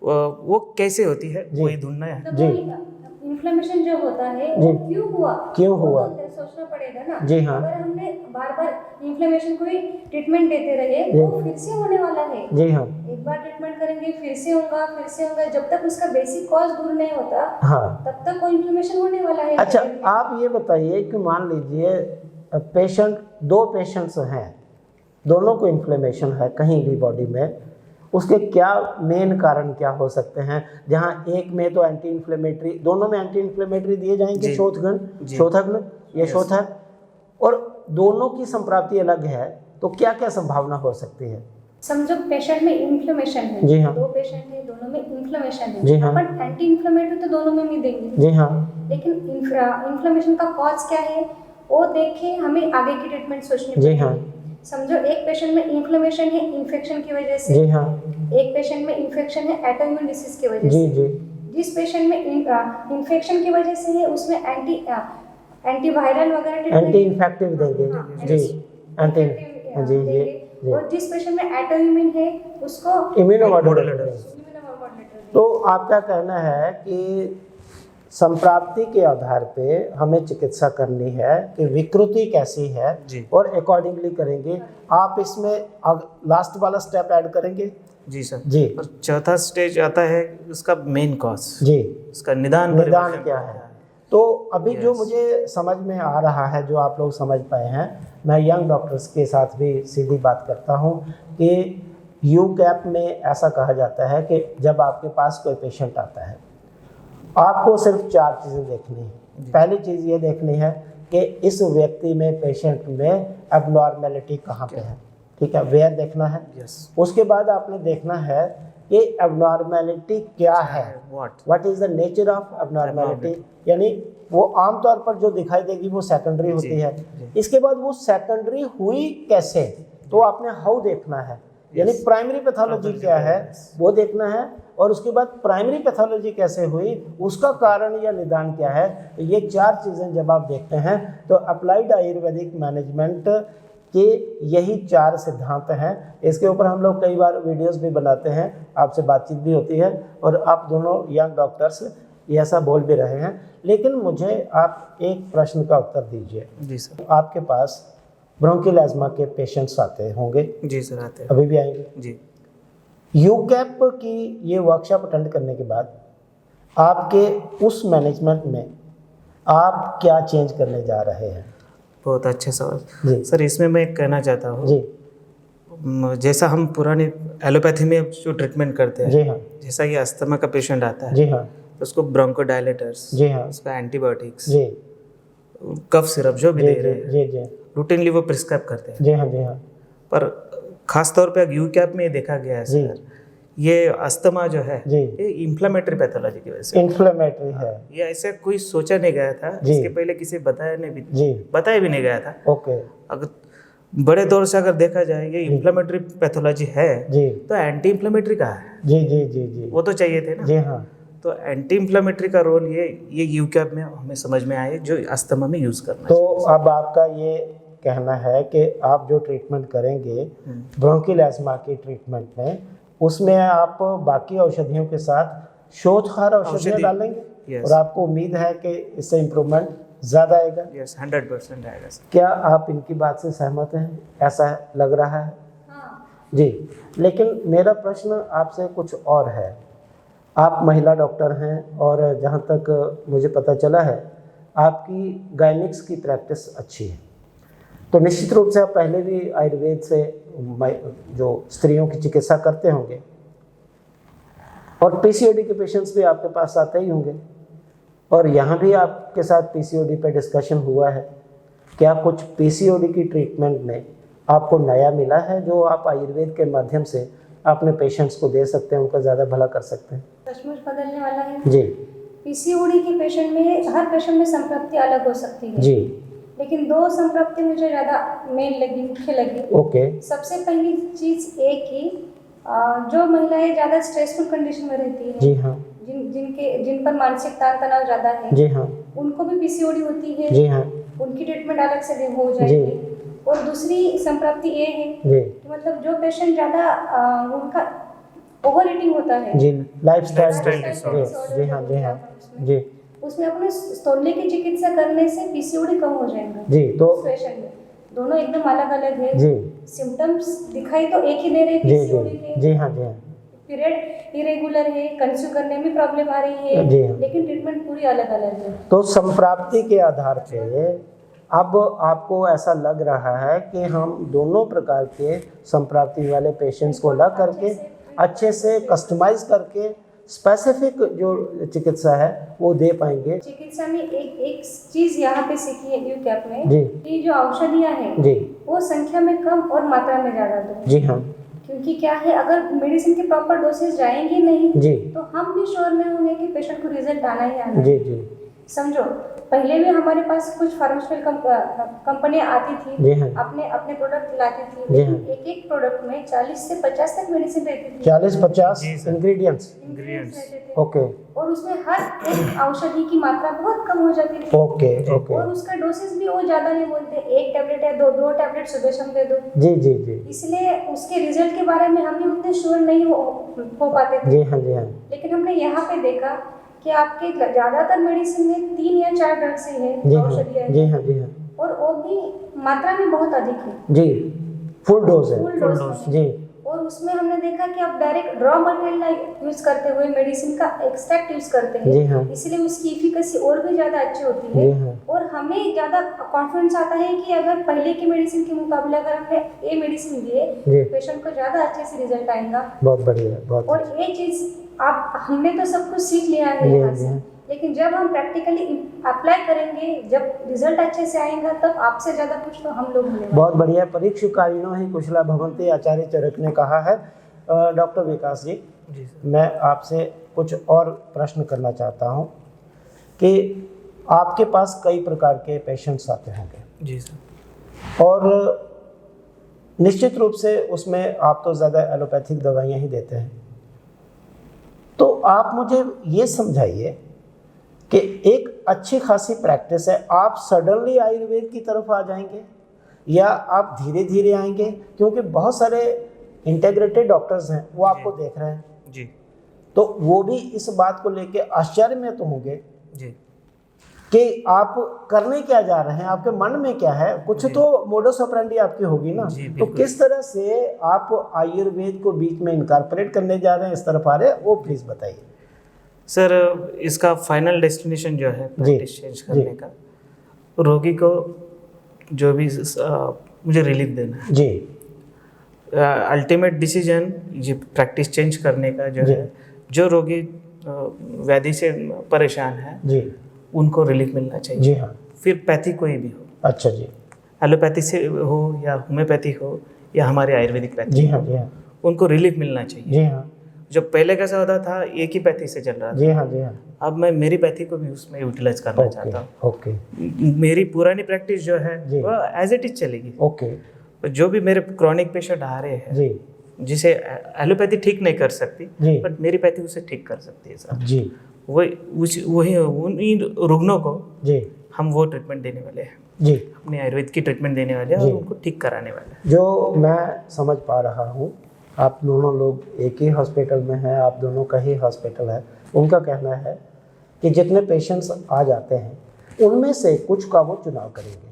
वो कैसे होती है, वही ढूंढना है जी। इन्फ्लेमेशन जो होता है वो क्यों हुआ तो सोचना पड़ेगा ना जी। हाँ, अगर हमने बार इन्फ्लेमेशन को ही ट्रीटमेंट देते रहे वो फिर से होने वाला है जी। हाँ, एक बार ट्रीटमेंट करेंगे फिर से होगा, जब तक उसका बेसिक कॉज दूर नहीं होता हाँ, तब तक वो इन्फ्लेमेशन होने वाला है। अच्छा, आप ये बताइए कि मान लीजिए पेशेंट, 2 पेशेंट्स हैं, दोनों को इन्फ्लेमेशन है कहीं भी बॉडी में, उसके क्या मेन कारण क्या हो सकते हैं? जहाँ एक में तो एंटी इन्फ्लेमेटरी, दोनों में एंटी इन्फ्लेमेटरी दिए जाएंगे, शोथग्न ये शोथक, और दोनों की संप्राप्ति अलग है, तो क्या क्या संभावना हो सकती है? समझो पेशेंट में इन्फ्लेमेशन है, जी हाँ, 2 पेशेंट है, दोनों में इन्फ्लेमेशन है, जी हाँ, अपन एंटी इन्फ्लेमेटरी तो दोनों में भी देंगे, जी हाँ, लेकिन इन्फ्लेमेशन का कॉज क्या है वो देख के हमें आगे की ट्रीटमेंट सोचनी पड़ेगी। जी हाँ, समझो एक पेशेंट में इन्फ्लेमेशन है इन्फेक्शन की वजह से, जी हाँ, एक पेशेंट में इन्फेक्शन है ऑटोइम्यून डिसीज की वजह जी से। जी, जिस पेशेंट में इन्फेक्शन की वजह से है उसमें एंटीवायरल वगैरह एंटी इन्फेक्टिव देंगे, जी, एंटी, जी जी, और जिस पेशेंट में ऑटोइम्यून है उसको इम्यूनोमोडुलेटर। तो आपका कहना है कि संप्राप्ति के आधार पे हमें चिकित्सा करनी है कि विकृति कैसी है और अकॉर्डिंगली करेंगे। आप इसमें लास्ट वाला स्टेप ऐड करेंगे? जी सर जी। और चौथा स्टेज आता है उसका मेन कॉज, जी, उसका निदान क्या है? तो अभी जो मुझे समझ में आ रहा है, जो आप लोग समझ पाए हैं, मैं यंग डॉक्टर्स के साथ भी सीधी बात करता हूँ कि यूकैप में ऐसा कहा जाता है कि जब आपके पास कोई पेशेंट आता है, आपको सिर्फ 4 चीज़ें देखनी है। पहली चीज़ ये देखनी है कि इस व्यक्ति में, पेशेंट में एबनॉर्मेलिटी कहाँ पे है, ठीक है, वेयर देखना है। उसके बाद आपने देखना है कि एबनॉर्मेलिटी क्या है, what is the nature of abnormality, यानी वो आमतौर पर जो दिखाई देगी वो सेकेंडरी होती है। इसके बाद वो सेकेंडरी हुई कैसे, तो आपने हाउ देखना है, यानी प्राइमरी पैथोलॉजी क्या है वो देखना है, और उसके बाद प्राइमरी पैथोलॉजी कैसे हुई, उसका कारण या निदान क्या है। तो ये 4 चीज़ें जब आप देखते हैं तो अप्लाइड आयुर्वेदिक मैनेजमेंट के यही 4 सिद्धांत हैं। इसके ऊपर हम लोग कई बार वीडियोस भी बनाते हैं, आपसे बातचीत भी होती है, और आप दोनों यंग डॉक्टर्स ऐसा बोल भी रहे हैं। लेकिन मुझे आप एक प्रश्न का उत्तर दीजिए। जी सर। आपके पास ब्रोंकियल एस्मा के पेशेंट्स आते होंगे? जी सर, आते हैं, अभी भी आएंगे जी। यूकैप की ये वर्कशॉप अटेंड करने के बाद आपके उस मैनेजमेंट में आप क्या चेंज करने जा रहे हैं? बहुत अच्छे सवाल जी सर। इसमें मैं एक कहना चाहता हूँ, जी, जैसा हम पुरानी एलोपैथी में जो ट्रीटमेंट करते हैं, जी हाँ, जैसा ये अस्थमा का पेशेंट आता है, जी हाँ, तो उसको ब्रोंकोडायलेटर्स, जी हाँ, उसका एंटीबायोटिक्स, जी, कफ सिरप जो भी जी दे जी रहे हैं, जी जी रूटीनली वो प्रिस्क्राइब करते हैं। जी हाँ, जी हाँ, पर खास तौर पे यूकैप में ये देखा गया है सर, ये अस्थमा जो है जी, ये इन्फ्लेमेटरी पैथोलॉजी की वजह से इन्फ्लेमेटरी है। ये ऐसे कोई सोचा नहीं गया था, जी, इसके पहले किसी बताया नहीं भी, जी, बताया भी नहीं गया था। ओके, अगर बड़े तौर से अगर देखा जाए ये इन्फ्लेमेटरी पैथोलॉजी है, जी, तो एंटी इन्फ्लेमेटरी का है, जी जी जी जी, वो तो चाहिए थे ना। जी हाँ। तो एंटी इन्फ्लेमेटरी का रोल ये यूकैप में हमें समझ में आया, जो अस्थमा में यूज़ करना तो अब आपका ये कहना है कि आप जो ट्रीटमेंट करेंगे ब्रोंकियल एस्मा की ट्रीटमेंट में, उसमें आप बाकी औषधियों के साथ शोधहार औषधियाँ डालेंगे, और आपको उम्मीद है कि इससे इम्प्रूवमेंट ज़्यादा आएगा? यस, 100% आएगा सर। क्या आप इनकी बात से सहमत हैं? ऐसा लग रहा है? हाँ। जी। लेकिन मेरा प्रश्न आपसे कुछ और है। आप महिला डॉक्टर हैं, और जहाँ तक मुझे पता चला है आपकी गायनिक्स की प्रैक्टिस अच्छी है, तो निश्चित रूप से आप पहले भी आयुर्वेद से जो स्त्रियों की चिकित्सा करते होंगे, और पीसीओडी के पेशेंट्स भी आपके पास आते ही होंगे, और यहाँ भी आपके साथ पीसीओडी पे डिस्कशन हुआ है। क्या कुछ पीसीओडी की ट्रीटमेंट में आपको नया मिला है जो आप आयुर्वेद के माध्यम से अपने पेशेंट्स को दे सकते हैं, उनका ज़्यादा भला कर सकते हैं? सचमुच बदलने वाला है जी। पीसीओडी के पेशेंट में, हर पेशेंट में संप्रप्ति अलग हो सकती है जी, लेकिन 2 संप्रप्ति मुझे ज़्यादा मेन लगी, मुख्य लगी। ओके। सबसे पहली चीज़ एक ही, जो महिलाएं ज़्यादा स्ट्रेसफुल कंडीशन में रहती हैं, जी हाँ, जिन पर मानसिक तान तनाव ज़्यादा है, जी हाँ, उनको भी पीसीओडी होती है, जी हाँ, उनकी ट्रीटमेंट अलग से हो जाएगी। और दूसरी संप्रप्ति ये है कि मतलब जो पेशेंट ज़्यादा उनका ओवर ईटिंग होता है, जी, लाइफस्टाइल डिसऑर्डर, जी हाँ, जी हाँ, जी, उसमें अपने तौलने की चिकित्सा करने से पीसीओडी कम हो जाएगा। जी। तो पेशेंट में दोनों एकदम अलग अलग है जी, सिम्टम्स दिखाई तो एक ही दे रहे हैं जी पीसीओडी जी के, जी हाँ, जी हाँ, पीरियड इरेगुलर है, कंसीव करने में प्रॉब्लम आ रही है, जी हाँ। लेकिन ट्रीटमेंट पूरी अलग अलग है। तो संप्राप्ति के आधार पे अब आपको ऐसा लग रहा है कि हम दोनों प्रकार के संप्राप्ति वाले पेशेंट्स को ला करके अच्छे से कस्टमाइज करके स्पेसिफिक जो चिकित्सा है वो दे पाएंगे। चिकित्सा में एक चीज यहाँ पे सीखी है यूकैप में जी कि जो औषधियाँ हैं जी वो संख्या में कम और मात्रा में ज़्यादा दो। जी हाँ क्योंकि क्या है, अगर मेडिसिन के प्रॉपर डोसेज जाएंगे नहीं जी तो हम भी श्योर नहीं होंगे कि पेशेंट को रिजल्ट आना ही आना है। जी जी समझो, पहले भी हमारे पास कुछ फार्मास्यूटिकल कंपनियां आती थी, जी हाँ अपने अपने प्रोडक्ट लाती थी, जी लेकिन एक एक प्रोडक्ट में 40 से 50 तक मेडिसिन रहती थी, 40-50 जी सर। इंग्रेडिएंट्स। रहते थे। ओके और उसमें हर एक औषधि की मात्रा बहुत कम हो जाती थी ओके ओके और उसका डोसेज भी वो ज्यादा नहीं बोलते, एक टैबलेट या दो टैबलेट सुबह शाम दे दो। जी जी जी इसलिए उसके रिजल्ट के बारे में हम भी उतने श्योर नहीं हो पाते थे। जी हाँ जी हाँ लेकिन हमने यहाँ पे देखा कि आपके ज्यादातर मेडिसिन में 3 या 4 ड्रग्स ही जी है, हाँ औषधियाँ जी हैं, हाँ जी हाँ और वो भी मात्रा में बहुत अधिक है, जी फुल डोज है। फुल डोज जी और उसमें हमने देखा कि आप डायरेक्ट रॉ मटेरियल यूज करते हुए मेडिसिन का एक्सट्रैक्ट यूज करते जी हैं, हाँ इसलिए उसकी इफिकेसी और भी ज़्यादा अच्छी होती जी है। हाँ और हमें ज़्यादा कॉन्फिडेंस आता है कि अगर पहले की मेडिसिन के मुकाबले अगर हमने ये मेडिसिन दिए जी पेशेंट को ज़्यादा अच्छे से रिजल्ट आएगा। बहुत बढ़िया बहुत और ये चीज़ आप हमने तो सब कुछ सीख लिया है जी, यहाँ जी। से, लेकिन जब हम प्रैक्टिकली अप्लाई करेंगे, जब रिजल्ट अच्छे से आएगा, तब आपसे ज़्यादा कुछ तो हम लोग मिलेंगे। बहुत बढ़िया। परीक्षुकारिणो ही कुशला भवन्ति आचार्य चरक ने कहा है। डॉक्टर विकास जी, जी सर। मैं आपसे कुछ और प्रश्न करना चाहता हूँ कि आपके पास कई प्रकार के पेशेंट्स आते होंगे जी सर। और निश्चित रूप से उसमें आप तो ज़्यादा एलोपैथिक दवाइयाँ ही देते हैं, तो आप मुझे ये समझाइए कि एक अच्छी खासी प्रैक्टिस है, आप सडनली आयुर्वेद की तरफ आ जाएंगे या आप धीरे धीरे आएंगे? क्योंकि बहुत सारे इंटीग्रेटेड डॉक्टर्स हैं वो आपको देख रहे हैं जी तो वो भी इस बात को लेके आश्चर्य में तो होंगे जी कि आप करने क्या जा रहे हैं, आपके मन में क्या है, कुछ तो मोडस ऑपरेंडी आपकी होगी ना। जी, तो बिल्कुल। किस तरह से आप आयुर्वेद को बीच में इनकॉर्पोरेट करने जा रहे हैं, इस तरफ आ रहे हैं, वो प्लीज़ बताइए। सर, इसका फाइनल डेस्टिनेशन जो है प्रैक्टिस चेंज करने का, रोगी को जो भी मुझे रिलीफ देना है। जी अल्टीमेट डिसीजन ये प्रैक्टिस चेंज करने का जो है, जो रोगी व्याधि से परेशान है जी उनको रिलीफ मिलना चाहिए। जी हाँ। फिर पैथी कोई भी हो, अच्छा जी। एलोपैथी से हो या होम्योपैथी हो या हमारी आयुर्वेदिक पैथी जी हो, हाँ जी हाँ उनको रिलीफ मिलना चाहिए। जी हाँ जो पहले कैसा होता था, एक ही पैथी से चल रहा था, जी हाँ जी हाँ। अब मैं मेरी पैथी को भी उसमें यूटिलाइज करना चाहता हूँ। ओके मेरी पुरानी प्रैक्टिस जो है जी। वो एज इट इज चलेगी। ओके जो भी मेरे क्रॉनिक पेशेंट आ रहे हैं जी जिसे एलोपैथी ठीक नहीं कर सकती, जी। बट मेरी पैथी उसे ठीक कर सकती है सर। जी वही उन्हीं रुग्णों को जी हम वो ट्रीटमेंट देने वाले हैं, जी अपने आयुर्वेद की ट्रीटमेंट देने वाले हैं जी। और उनको ठीक कराने वाले हैं। जो मैं समझ पा रहा हूँ, आप दोनों लोग एक ही हॉस्पिटल में हैं, आप दोनों का ही हॉस्पिटल है। उनका कहना है कि जितने पेशेंट्स आ जाते हैं उनमें से कुछ का वो चुनाव करेंगे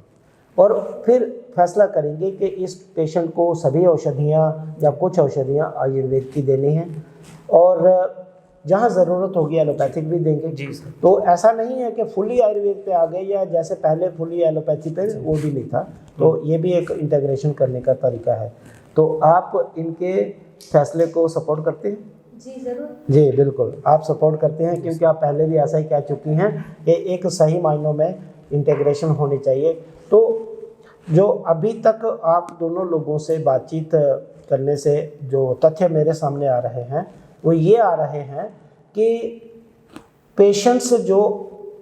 और फिर फैसला करेंगे कि इस पेशेंट को सभी औषधियाँ या कुछ औषधियाँ आयुर्वेद की देनी हैं और जहाँ ज़रूरत होगी एलोपैथिक भी देंगे। जी सर। तो ऐसा नहीं है कि फुली आयुर्वेद पे आ गए या जैसे पहले फुली एलोपैथी पे, वो भी नहीं था। तो ये भी एक इंटीग्रेशन करने का तरीका है। तो आप इनके फैसले को सपोर्ट करते हैं? जी जरूर। जी बिल्कुल, आप सपोर्ट करते हैं क्योंकि आप पहले भी ऐसा ही कह चुकी हैं कि एक सही मायनों में इंटीग्रेशन होनी चाहिए। तो जो अभी तक आप दोनों लोगों से बातचीत करने से जो तथ्य मेरे सामने आ रहे हैं वो ये आ रहे हैं कि पेशेंट्स जो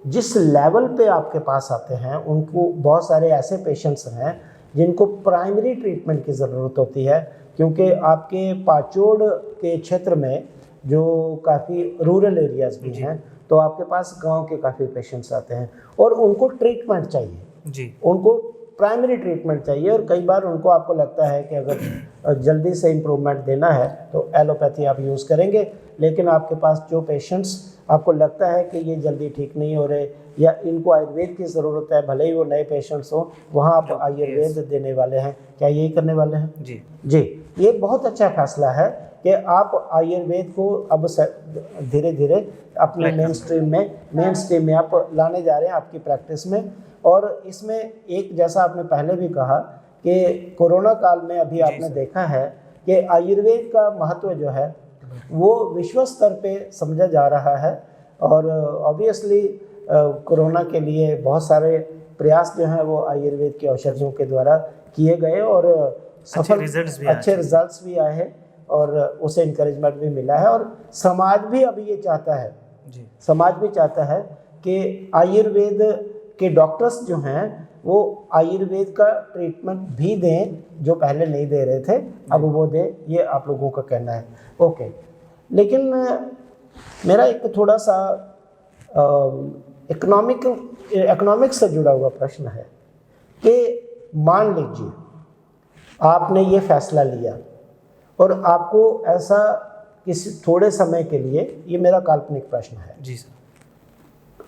जिस लेवल पे आपके पास आते हैं, उनको बहुत सारे ऐसे पेशेंट्स हैं जिनको प्राइमरी ट्रीटमेंट की ज़रूरत होती है, क्योंकि आपके पाचोड़ के क्षेत्र में जो काफ़ी रूरल एरियाज़ भी हैं, तो आपके पास गांव के काफ़ी पेशेंट्स आते हैं और उनको ट्रीटमेंट चाहिए जी, उनको प्राइमरी ट्रीटमेंट चाहिए। और कई बार उनको आपको लगता है कि अगर जल्दी से इम्प्रूवमेंट देना है तो एलोपैथी आप यूज़ करेंगे, लेकिन आपके पास जो पेशेंट्स आपको लगता है कि ये जल्दी ठीक नहीं हो रहे या इनको आयुर्वेद की ज़रूरत है, भले ही वो नए पेशेंट्स हों, वहाँ आप आयुर्वेद देने वाले हैं। क्या यही करने वाले हैं? जी। जी। ये बहुत अच्छा फैसला है कि आप आयुर्वेद को अब धीरे धीरे अपने मेन स्ट्रीम में आप लाने जा रहे हैं आपकी प्रैक्टिस में। और इसमें एक जैसा आपने पहले भी कहा कि कोरोना काल में अभी आपने देखा है कि आयुर्वेद का महत्व जो है वो विश्व स्तर पे समझा जा रहा है। और ऑब्वियसली कोरोना के लिए बहुत सारे प्रयास जो हैं वो आयुर्वेद की औषधियों के द्वारा किए गए और सफल अच्छे रिजल्ट्स भी आए हैं और उसे इनकरेजमेंट भी मिला है। और समाज भी अभी ये चाहता है समाज भी चाहता है कि आयुर्वेद के डॉक्टर्स जो हैं वो आयुर्वेद का ट्रीटमेंट भी दें, जो पहले नहीं दे रहे थे अब वो दें, ये आप लोगों का कहना है। ओके, लेकिन मेरा एक थोड़ा सा इकोनॉमिक्स से जुड़ा हुआ प्रश्न है कि मान लीजिए आपने ये फैसला लिया और आपको ऐसा किसी थोड़े समय के लिए, ये मेरा काल्पनिक प्रश्न है जी सर,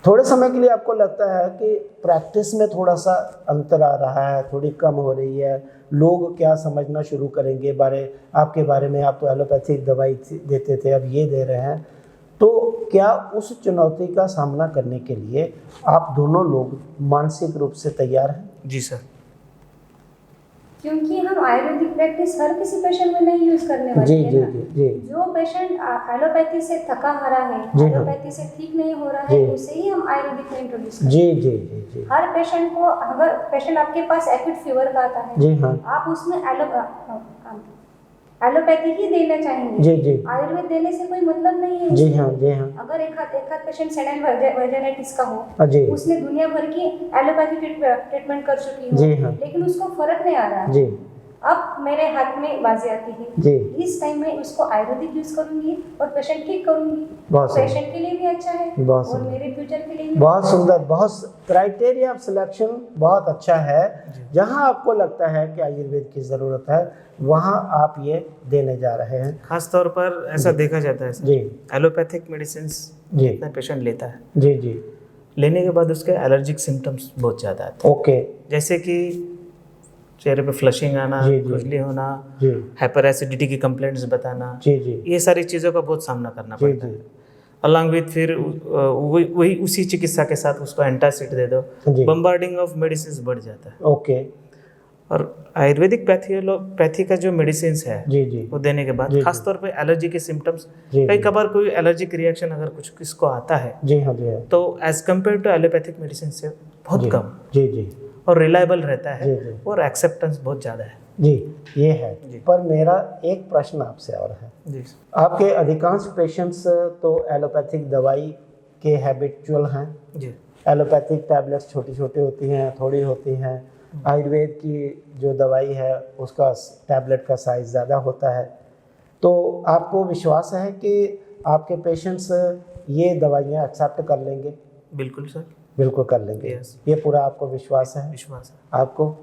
थोड़े समय के लिए आपको लगता है कि प्रैक्टिस में थोड़ा सा अंतर आ रहा है, थोड़ी कम हो रही है, लोग क्या समझना शुरू करेंगे आपके बारे में, आप तो एलोपैथिक दवाई देते थे अब ये दे रहे हैं, तो क्या उस चुनौती का सामना करने के लिए आप दोनों लोग मानसिक रूप से तैयार हैं? जी सर, क्योंकि हम आयुर्वेदिक प्रैक्टिस हर किसी पेशेंट में नहीं यूज करने वाले हैं ना। जी। जो पेशेंट एलोपैथी से थका हारा है, एलोपैथी से ठीक नहीं हो रहा है, उसे ही हम आयुर्वेदिक में इंट्रोड्यूस करते हैं। जी। हर पेशेंट को, अगर पेशेंट आपके पास एक्यूट फीवर का आता है, जी हाँ, आप उसमें एलोपैथी ही देना चाहेंगे। जी। आयुर्वेद देने से कोई मतलब नहीं है। जी हाँ। अगर एक हाथ पेशेंट सेनाइल वर्जाइटिस का हो, जी, उसने दुनिया भर की एलोपैथी ट्रीटमेंट कर चुकी हो, जी हाँ, लेकिन उसको फर्क नहीं आ रहा है, जी, अब मेरे हाथ में बाजी आती है, जी, इस टाइम में उसको आयुर्वेदिक यूज करूंगी और पेशेंट ठीक करूंगी। बहुत पेशेंट के लिए भी अच्छा है बहुत और सुंदर, मेरे फ्यूचर के लिए भी बहुत सुंदर, बहुत क्राइटेरिया ऑफ सिलेक्शन बहुत अच्छा है। जहां आपको लगता है कि आयुर्वेद की ज़रूरत है वहां आप ये देने जा रहे हैं। खास तौर पर ऐसा देखा जाता है जी, एलोपैथिक मेडिसिन जितना पेशेंट लेता है, जी, लेने के बाद उसके एलर्जिक सिम्टम्स बहुत ज़्यादा आते हैं। ओके, जैसे कि चेहरे पे फ्लशिंग आना, खुजली होना, हाइपर एसिडिटी की कंप्लेंट्स बताना, जी, ये सारी चीज़ों का बहुत सामना करना पड़ता है। अलॉन्ग विथ फिर वही उसी चिकित्सा के साथ उसको एंटासिड दे दो, बम्बार्डिंग ऑफ मेडिसिन बढ़ जाता है। ओके, और आयुर्वेदिक पैथी का जो मेडिसिन है जी, वो देने के बाद खासतौर पे एलर्जी के सिम्टम्स, कई कबार कोई एलर्जिक रिएक्शन अगर कुछ किसको आता है जी हाँ, तो as compare to allopathic medicine से बहुत कम जी और रिलायबल रहता है और एक्सेप्टेंस बहुत ज़्यादा है। जी, ये है। पर मेरा एक प्रश्न आपसे और है जी, आपके अधिकांश पेशेंट्स तो एलोपैथिक दवाई के हैबिचुअल हैं जी, एलोपैथिक टैबलेट्स छोटी छोटी होती हैं, थोड़ी होती हैं, आयुर्वेद की जो दवाई है उसका टैबलेट का साइज़ ज़्यादा होता है, तो आपको विश्वास है कि आपके पेशेंट्स ये दवाइयाँ एक्सेप्ट कर लेंगे? बिल्कुल सर, बिल्कुल कर लेंगे। ये पूरा आपको विश्वास है? विश्वास है आपको?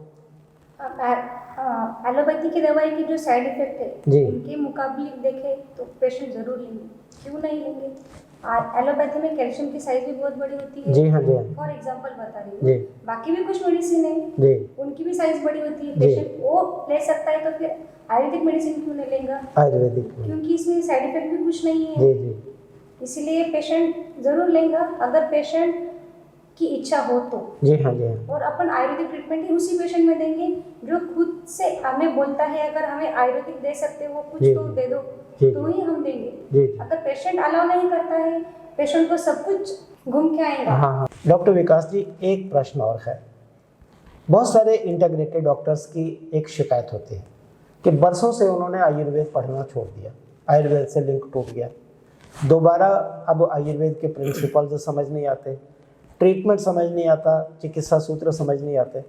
एलोपैथी की दवाई की जो साइड इफेक्ट है जी, उनके मुकाबले देखें तो पेशेंट जरूर लेंगे, क्यों नहीं लेंगे। एलोपैथी में कैल्शियम की साइज भी बहुत बड़ी होती है। जी हाँ, जी, फॉर एग्जांपल बता रही जी, हूँ, बाकी भी कुछ मेडिसिन है जी, उनकी भी साइज बड़ी होती है, पेशेंट वो ले सकता है, तो फिर आयुर्वेदिक मेडिसिन क्यों नहीं लेगा? आयुर्वेदिक, क्योंकि इसमें साइड इफेक्ट भी कुछ नहीं है। जी, इसलिए पेशेंट जरूर लेगा अगर पेशेंट की इच्छा हो तो। जी हाँ, जी हाँ, और अपन आयुर्वेदिक ट्रीटमेंट ही उसी पेशेंट में देंगे जो खुद से हमें बोलता है अगर हमें आयुर्वेदिक दे सकते हो कुछ तो दे दो, तो ही हम देंगे। अगर पेशेंट अलाउ नहीं करता है, पेशेंट को सब कुछ घूम के आएगा। हाँ। डॉक्टर विकास जी, एक प्रश्न और है। बहुत सारे इंटीग्रेटेड डॉक्टर्स की एक शिकायत होती है कि बरसों से उन्होंने आयुर्वेद पढ़ना छोड़ दिया, आयुर्वेद से लिंक टूट गया, दोबारा अब आयुर्वेद के प्रिंसिपल्स समझ नहीं आते, ट्रीटमेंट समझ नहीं आता, चिकित्सा सूत्र समझ नहीं आते।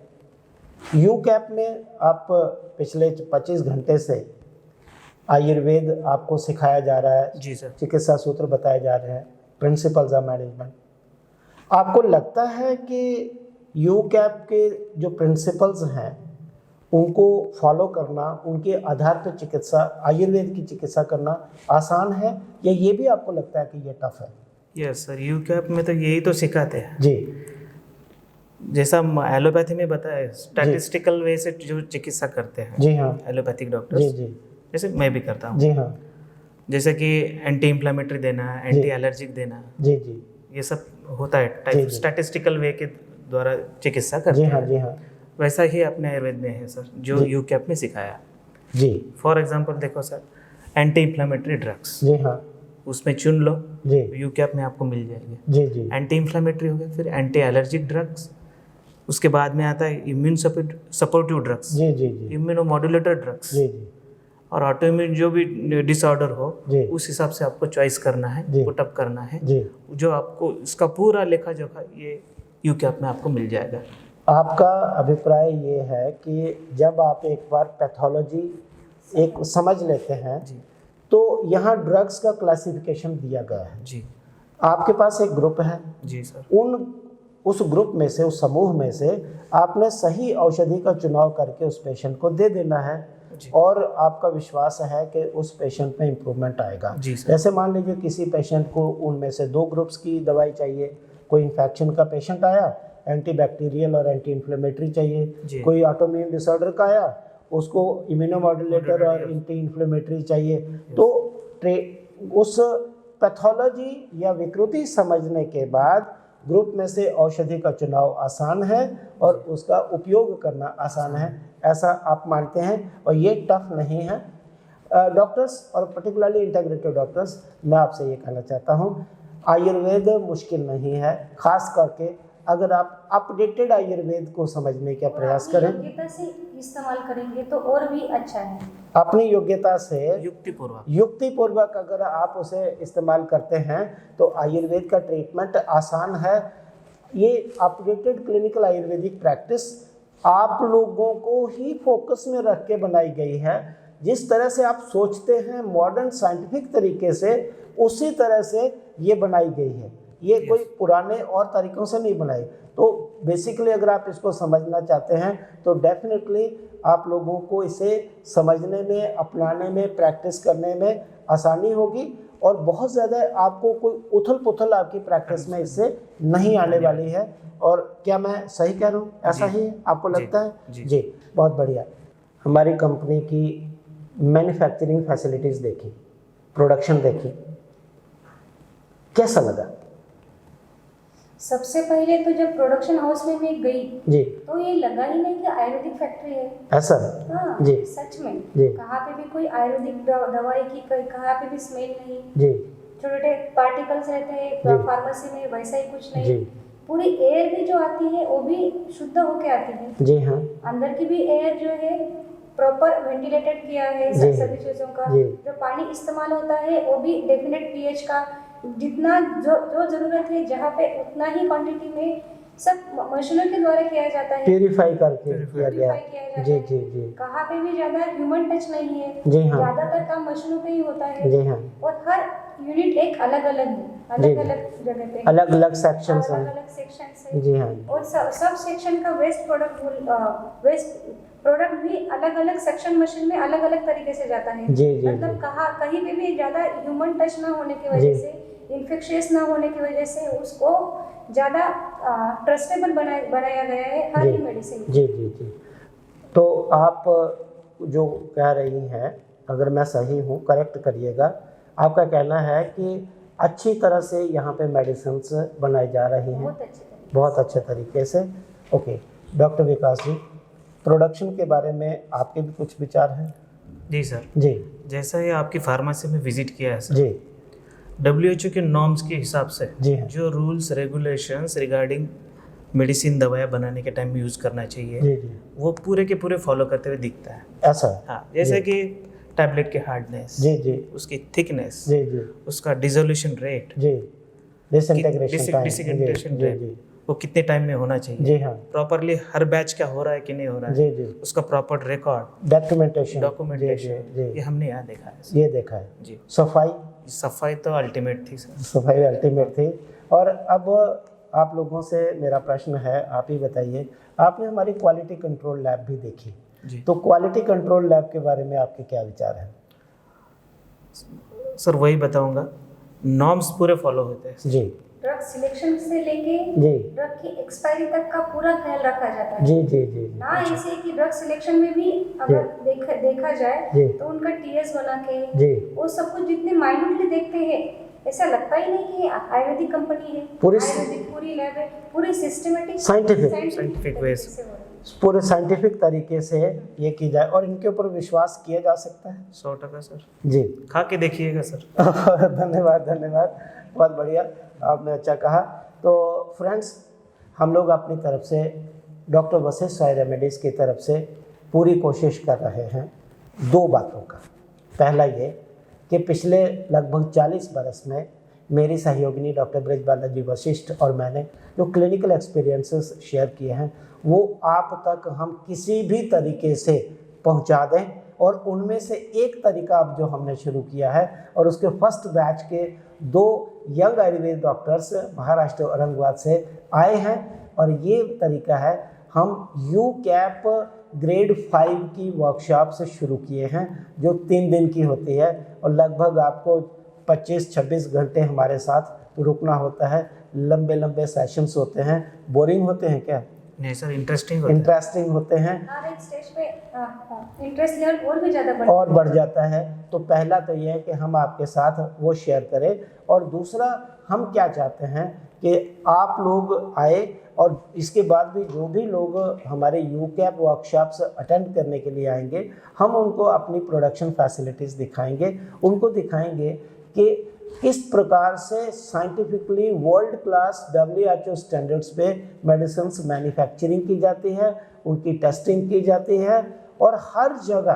यूकैप में आप पिछले 25 घंटे से आयुर्वेद आपको सिखाया जा रहा है, जी सर, चिकित्सा सूत्र बताए जा रहे हैं, प्रिंसिपल्स ऑफ मैनेजमेंट। आपको लगता है कि यूकैप के जो प्रिंसिपल्स हैं उनको फॉलो करना, उनके आधार पर चिकित्सा, आयुर्वेद की चिकित्सा करना आसान है, या ये भी आपको लगता है कि ये टफ है? यस सर, यूकैप में तो यही तो सिखाते हैं जी, जैसा एलोपैथी में बताया, स्टैटिस्टिकल वे से जो चिकित्सा करते हैं जी हाँ, एलोपैथिक डॉक्टर्स, जी, जी, जैसे मैं भी करता हूँ। जी हाँ। जैसे कि एंटी इन्फ्लेमेटरी देना, एंटी एलर्जिक देना, जी जी, ये सब होता है टाइप स्टैटिस्टिकल वे के द्वारा चिकित्सा करते हैं। जी हाँ। वैसा ही अपने आयुर्वेद में है सर, जो यूकैप में सिखाया। जी। फॉर एग्जांपल देखो सर, एंटी इन्फ्लेमेटरी ड्रग्स, जी हाँ, उसमें चुन लो, जी यूकैप में आपको मिल जाएंगे। जी जी, एंटी इन्फ्लेमेटरी हो गया, फिर एंटी एलर्जिक ड्रग्स, उसके बाद में आता है इम्यून सपोर्टिव ड्रग्स, जी जी जी, इम्यूनोमॉड्यूलेटर ड्रग्स, जी जी, और ऑटोइम्यून जो भी डिसऑर्डर हो जी, उस हिसाब से आपको चॉइस करना है, जी, पुटअप करना है, जी। जो आपको इसका पूरा लेखा जोखा ये यूकैप में आपको मिल जाएगा। आपका अभिप्राय ये है कि जब आप एक बार पैथोलॉजी एक समझ लेते हैं जी तो यहाँ ड्रग्स का क्लासिफिकेशन दिया गया है। जी आपके पास एक ग्रुप है, जी सर, उस ग्रुप में से, उस समूह में से आपने सही औषधि का चुनाव करके उस पेशेंट को दे देना है और आपका विश्वास है कि उस पेशेंट में इम्प्रूवमेंट आएगा। जैसे मान लीजिए किसी पेशेंट को उनमें से 2 ग्रुप्स की दवाई चाहिए, कोई इन्फेक्शन का पेशेंट आया, एंटी बैक्टीरियल और एंटी इन्फ्लेमेटरी चाहिए, कोई ऑटोइम्यून डिसऑर्डर का आया, उसको इम्यूनोमॉड्यूलेटर और एंटी इन्फ्लेमेटरी चाहिए। तो उस पैथोलॉजी या विकृति समझने के बाद ग्रुप में से औषधि का चुनाव आसान है और उसका उपयोग करना आसान है, ऐसा आप मानते हैं, और ये टफ नहीं है। डॉक्टर्स और पर्टिकुलरली इंटीग्रेटिव डॉक्टर्स, मैं आपसे ये कहना चाहता हूँ, आयुर्वेद मुश्किल नहीं है, खास करके अगर आप अपडेटेड आयुर्वेद को समझने का प्रयास करें, योग्यता से इस्तेमाल करेंगे तो और भी अच्छा है। अपनी योग्यता से युक्तिपूर्वक अगर आप उसे इस्तेमाल करते हैं तो आयुर्वेद का ट्रीटमेंट आसान है। ये अपडेटेड क्लिनिकल आयुर्वेदिक प्रैक्टिस आप लोगों को ही फोकस में रख के बनाई गई है। जिस तरह से आप सोचते हैं मॉडर्न साइंटिफिक तरीके से, उसी तरह से ये बनाई गई है। ये कोई पुराने और तरीकों से नहीं बनाई। तो बेसिकली अगर आप इसको समझना चाहते हैं तो डेफिनेटली आप लोगों को इसे समझने में, अपनाने में, प्रैक्टिस करने में आसानी होगी और बहुत ज़्यादा आपको कोई उथल पुथल आपकी प्रैक्टिस में इससे नहीं आने वाली है। और क्या मैं सही कह रहा हूँ? ऐसा ही आपको लगता है? जी, बहुत बढ़िया। हमारी कंपनी की मैन्युफैक्चरिंग फैसिलिटीज़ देखी, प्रोडक्शन देखी, कैसा लगा? सबसे पहले तो जब प्रोडक्शन हाउस में मैं गई जी, तो ये लगा ही नहीं कि आयुर्वेदिक फैक्ट्री है। ऐसा? हाँ जी, सच में जी, कहाँ पे भी कोई आयुर्वेदिक दवाई की कहाँ पे भी स्मेल नहीं। जी, छोटे पार्टिकल्स रहते हैं फार्मेसी में, वैसा ही कुछ नहीं। जी, पूरी एयर भी जो आती है वो भी शुद्ध होके आती है। जी हाँ, अंदर की भी एयर जो है प्रॉपर वेंटिलेटेड किया है सभी चीज़ों का। जो पानी इस्तेमाल होता है वो भी डेफिनेट पीएच का, जितना जो ज़रूरत है जहाँ पे उतना ही क्वांटिटी में सब मशीनों के द्वारा किया जाता है, प्यूरिफाई करके किया गया। जी जी जी, कहाँ पे भी ज़्यादा ह्यूमन टच नहीं है। जी हाँ, ज़्यादातर काम मशीनों पे ही होता है। जी हाँ, और हर यूनिट एक अलग अलग है, अलग अलग जगह पे, अलग अलग सेक्शंस हैं। अलग सेक्शंस है। जी हाँ, और सब सेक्शन का वेस्ट प्रोडक्ट भी अलग अलग सेक्शन मशीन में अलग अलग तरीके से जाता है। जी जी, मतलब कहीं पे भी ज़्यादा ह्यूमन टच ना होने की वजह से, इन्फेक्शियस ना होने की वजह से उसको ज़्यादा ट्रस्टेबल बनाया गया है हर ही मेडिसिन। जी जी जी। तो आप जो कह रही हैं, अगर मैं सही हूँ करेक्ट करिएगा, आपका कहना है कि अच्छी तरह से यहाँ पे मेडिसिन्स बनाई जा रही हैं, बहुत अच्छे तरीके से। ओके डॉक्टर विकास जी, प्रोडक्शन के बारे में आपके भी कुछ विचार हैं? जी सर। जी, जैसा ही आपकी फार्मेसी में विजिट किया है सर, जी, WHO के नॉर्म्स के हिसाब से जी हाँ, जो रूल्स रेगुलेशंस रिगार्डिंग मेडिसिन दवाएं बनाने के टाइम यूज़ करना चाहिए, जी जी, वो पूरे के पूरे फॉलो करते हुए दिखता है। ऐसा? हाँ, जैसे कि टैबलेट के हार्डनेस, जी जी, उसकी थिकनेस, जी जी, उसका डिसोल्यूशन रेट, जी, डिसइंटीग्रेशन रेट, वो कितने टाइम में होना चाहिए, जी हाँ, प्रॉपरली हर बैच क्या हो रहा है कि नहीं हो रहा है, जी जी, उसका प्रॉपर रिकॉर्ड, डॉक्यूमेंटेशन, ये हमने यहाँ देखा है। ये देखा है जी। सफाई तो अल्टीमेट थी सर। सफाई अल्टीमेट थी। और अब आप लोगों से मेरा प्रश्न है, आप ही बताइए, आपने हमारी क्वालिटी कंट्रोल लैब भी देखी जी। तो क्वालिटी कंट्रोल लैब के बारे में आपके क्या विचार हैं? सर वही बताऊंगा, नॉर्म्स पूरे फॉलो होते हैं जी, ड्रग सिलेक्शन से लेके जी ड्रग की एक्सपायरी तक का पूरा ख्याल रखा जाता है। जी जी जी ना ऐसे कि ड्रग सिलेक्शन में भी अगर देखा जाए जी तो उनका टीएस बना के जी वो सब कुछ जितने माइन्यूटली देखते हैं, ऐसा लगता ही नहीं कि आयुर्वेदिक कंपनी है, आयुर्वेदिक पूरी लैब है, पूरी सिस्टमेटिक साइंटिफिक वे पूरे साइंटिफिक तरीके से ये की जाए और इनके ऊपर विश्वास किया जा सकता है। 100% सर, जी खा के देखिएगा सर। धन्यवाद धन्यवाद, बहुत बढ़िया, आपने अच्छा कहा। तो फ्रेंड्स, हम लोग अपनी तरफ से डॉक्टर वशिष्ठ साई रेमेडीज़ की तरफ से पूरी कोशिश कर रहे हैं 2 बातों का। पहला ये कि पिछले लगभग 40 बरस में मेरी सहयोगिनी डॉक्टर ब्रजबाला जी वशिष्ठ और मैंने जो क्लिनिकल एक्सपीरियंसेस शेयर किए हैं वो आप तक हम किसी भी तरीके से पहुंचा दें, और उनमें से एक तरीका अब जो हमने शुरू किया है, और उसके फर्स्ट बैच के 2 यंग आयुर्वेद डॉक्टर्स महाराष्ट्र औरंगाबाद से आए हैं, और ये तरीका है हम यूकैप ग्रेड 5 की वर्कशॉप से शुरू किए हैं जो 3 दिन की होती है, और लगभग आपको 25-26 घंटे हमारे साथ रुकना होता है। लंबे लंबे सेशंस होते हैं। बोरिंग होते हैं क्या? नहीं सर, इंटरेस्टिंग होते हैं। हर एक स्टेज पे इंटरेस्ट लेवल और भी ज़्यादा बढ़ जाता है। तो पहला तो ये है कि हम आपके साथ वो शेयर करें, और दूसरा हम क्या चाहते हैं कि आप लोग आए, और इसके बाद भी जो भी लोग हमारे यूकैप वर्कशॉप्स अटेंड करने के लिए आएंगे, हम उनको अपनी प्रोडक्शन फैसिलिटीज़ दिखाएंगे, उनको दिखाएंगे कि किस प्रकार से scientifically world class WHO standards पे मेडिसिन्स मैन्युफैक्चरिंग की जाती है, उनकी टेस्टिंग की जाती है, और हर जगह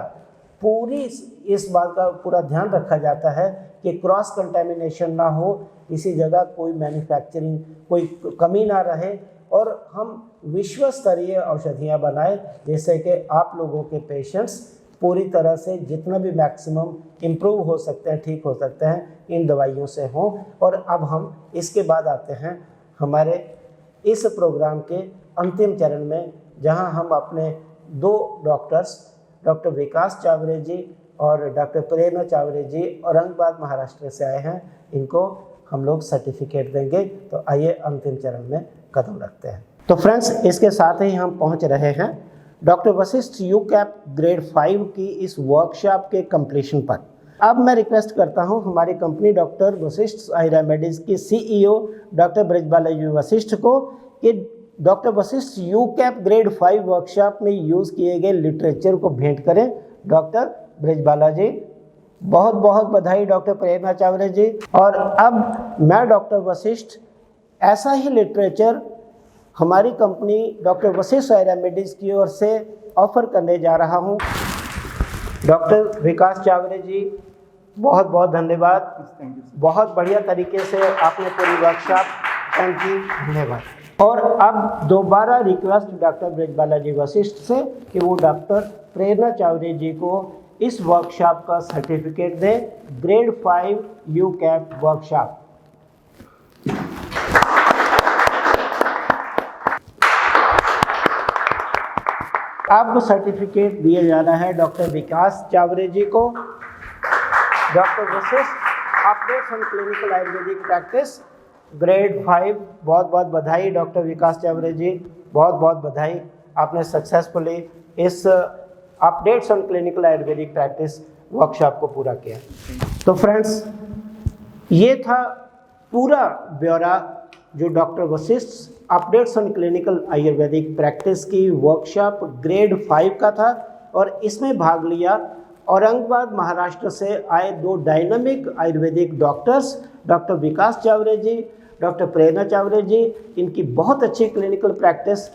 पूरी इस बात का पूरा ध्यान रखा जाता है कि क्रॉस कंटेमिनेशन ना हो, किसी जगह कोई मैन्युफैक्चरिंग कोई कमी ना रहे, और हम विश्व स्तरीय औषधियाँ बनाएं जिससे कि आप लोगों के पेशेंट्स पूरी तरह से जितना भी मैक्सिमम इम्प्रूव हो सकते हैं, ठीक हो सकते हैं, इन दवाइयों से हों। और अब हम इसके बाद आते हैं हमारे इस प्रोग्राम के अंतिम चरण में, जहां हम अपने 2 डॉक्टर्स डॉक्टर विकास चावरे जी और डॉक्टर प्रेरणा चावरे जी औरंगाबाद महाराष्ट्र से आए हैं, इनको हम लोग सर्टिफिकेट देंगे। तो आइए अंतिम चरण में कदम रखते हैं। तो फ्रेंड्स, इसके साथ ही हम पहुंच रहे हैं डॉक्टर वशिष्ठ यूकैप ग्रेड 5 की इस वर्कशॉप के कंप्लीशन पर। अब मैं रिक्वेस्ट करता हूं हमारी company doctor Vashishtha Sai remedies की CEO डॉक्टर ब्रजबाला जी वशिष्ठ को कि डॉक्टर वशिष्ठ यूकैप ग्रेड 5 वर्कशॉप में यूज़ किए गए लिटरेचर को भेंट करें। डॉक्टर ब्रजबाला जी, बहुत बहुत बधाई। डॉक्टर प्रेरणा चावरे जी, और अब मैं डॉक्टर वशिष्ठ ऐसा ही लिटरेचर हमारी company doctor Vashishtha Sai remedies की ओर से ऑफर करने जा रहा हूं। डॉक्टर विकास चावरे जी, बहुत बहुत धन्यवाद। बहुत बढ़िया तरीके से आपने पूरी वर्कशॉप अटेंड की, धन्यवाद। और अब दोबारा रिक्वेस्ट डॉक्टर ब्रजबाला जी वशिष्ठ से कि वो डॉक्टर प्रेरणा चावरे जी को इस वर्कशॉप का सर्टिफिकेट दें, ग्रेड 5 यूकैप वर्कशॉप। अब सर्टिफिकेट दिया जा रहा है डॉक्टर विकास चावरे जी को। Doctor Vashishtha updates on clinical Ayurvedic practice grade 5, बहुत बहुत बधाई डॉक्टर विकास चावरे जी, बहुत बहुत बधाई। आपने सक्सेसफुली इस updates on clinical Ayurvedic practice workshop को पूरा किया। तो फ्रेंड्स, ये था पूरा ब्यौरा जो doctor Vashishtha updates on clinical Ayurvedic practice की वर्कशॉप ग्रेड 5 का था, और इसमें भाग लिया औरंगाबाद महाराष्ट्र से आए 2 डायनामिक आयुर्वेदिक डॉक्टर्स, डॉक्टर विकास चावरे जी, डॉक्टर प्रेरणा चावरे जी। इनकी बहुत अच्छी क्लिनिकल प्रैक्टिस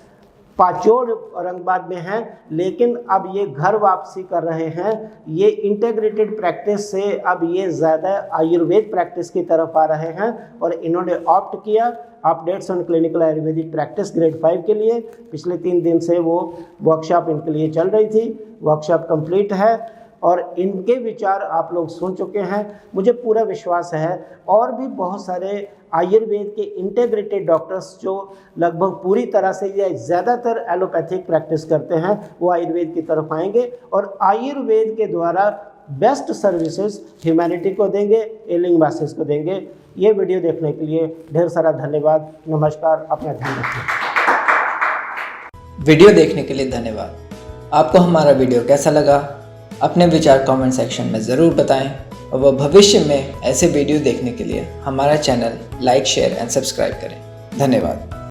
पाचोड़ औरंगाबाद में है, लेकिन अब ये घर वापसी कर रहे हैं। ये इंटीग्रेटेड प्रैक्टिस से अब ये ज़्यादा आयुर्वेद प्रैक्टिस की तरफ आ रहे हैं, और इन्होंने ऑप्ट किया updates on clinical Ayurvedic practice grade 5 के लिए। पिछले 3 दिन से वो वर्कशॉप इनके लिए चल रही थी। वर्कशॉप कंप्लीट है, और इनके विचार आप लोग सुन चुके हैं। मुझे पूरा विश्वास है और भी बहुत सारे आयुर्वेद के इंटीग्रेटेड डॉक्टर्स जो लगभग पूरी तरह से या ज़्यादातर एलोपैथिक प्रैक्टिस करते हैं, वो आयुर्वेद की तरफ आएंगे, और आयुर्वेद के द्वारा बेस्ट सर्विसेज ह्यूमैनिटी को देंगे, एलिंग मासेस को देंगे। ये वीडियो देखने के लिए ढेर सारा धन्यवाद। नमस्कार, अपना ध्यान रखिए। वीडियो देखने के लिए धन्यवाद। आपको हमारा वीडियो कैसा लगा? अपने विचार कमेंट सेक्शन में ज़रूर बताएं और वह भविष्य में ऐसे वीडियो देखने के लिए हमारा channel like, share and subscribe करें। धन्यवाद।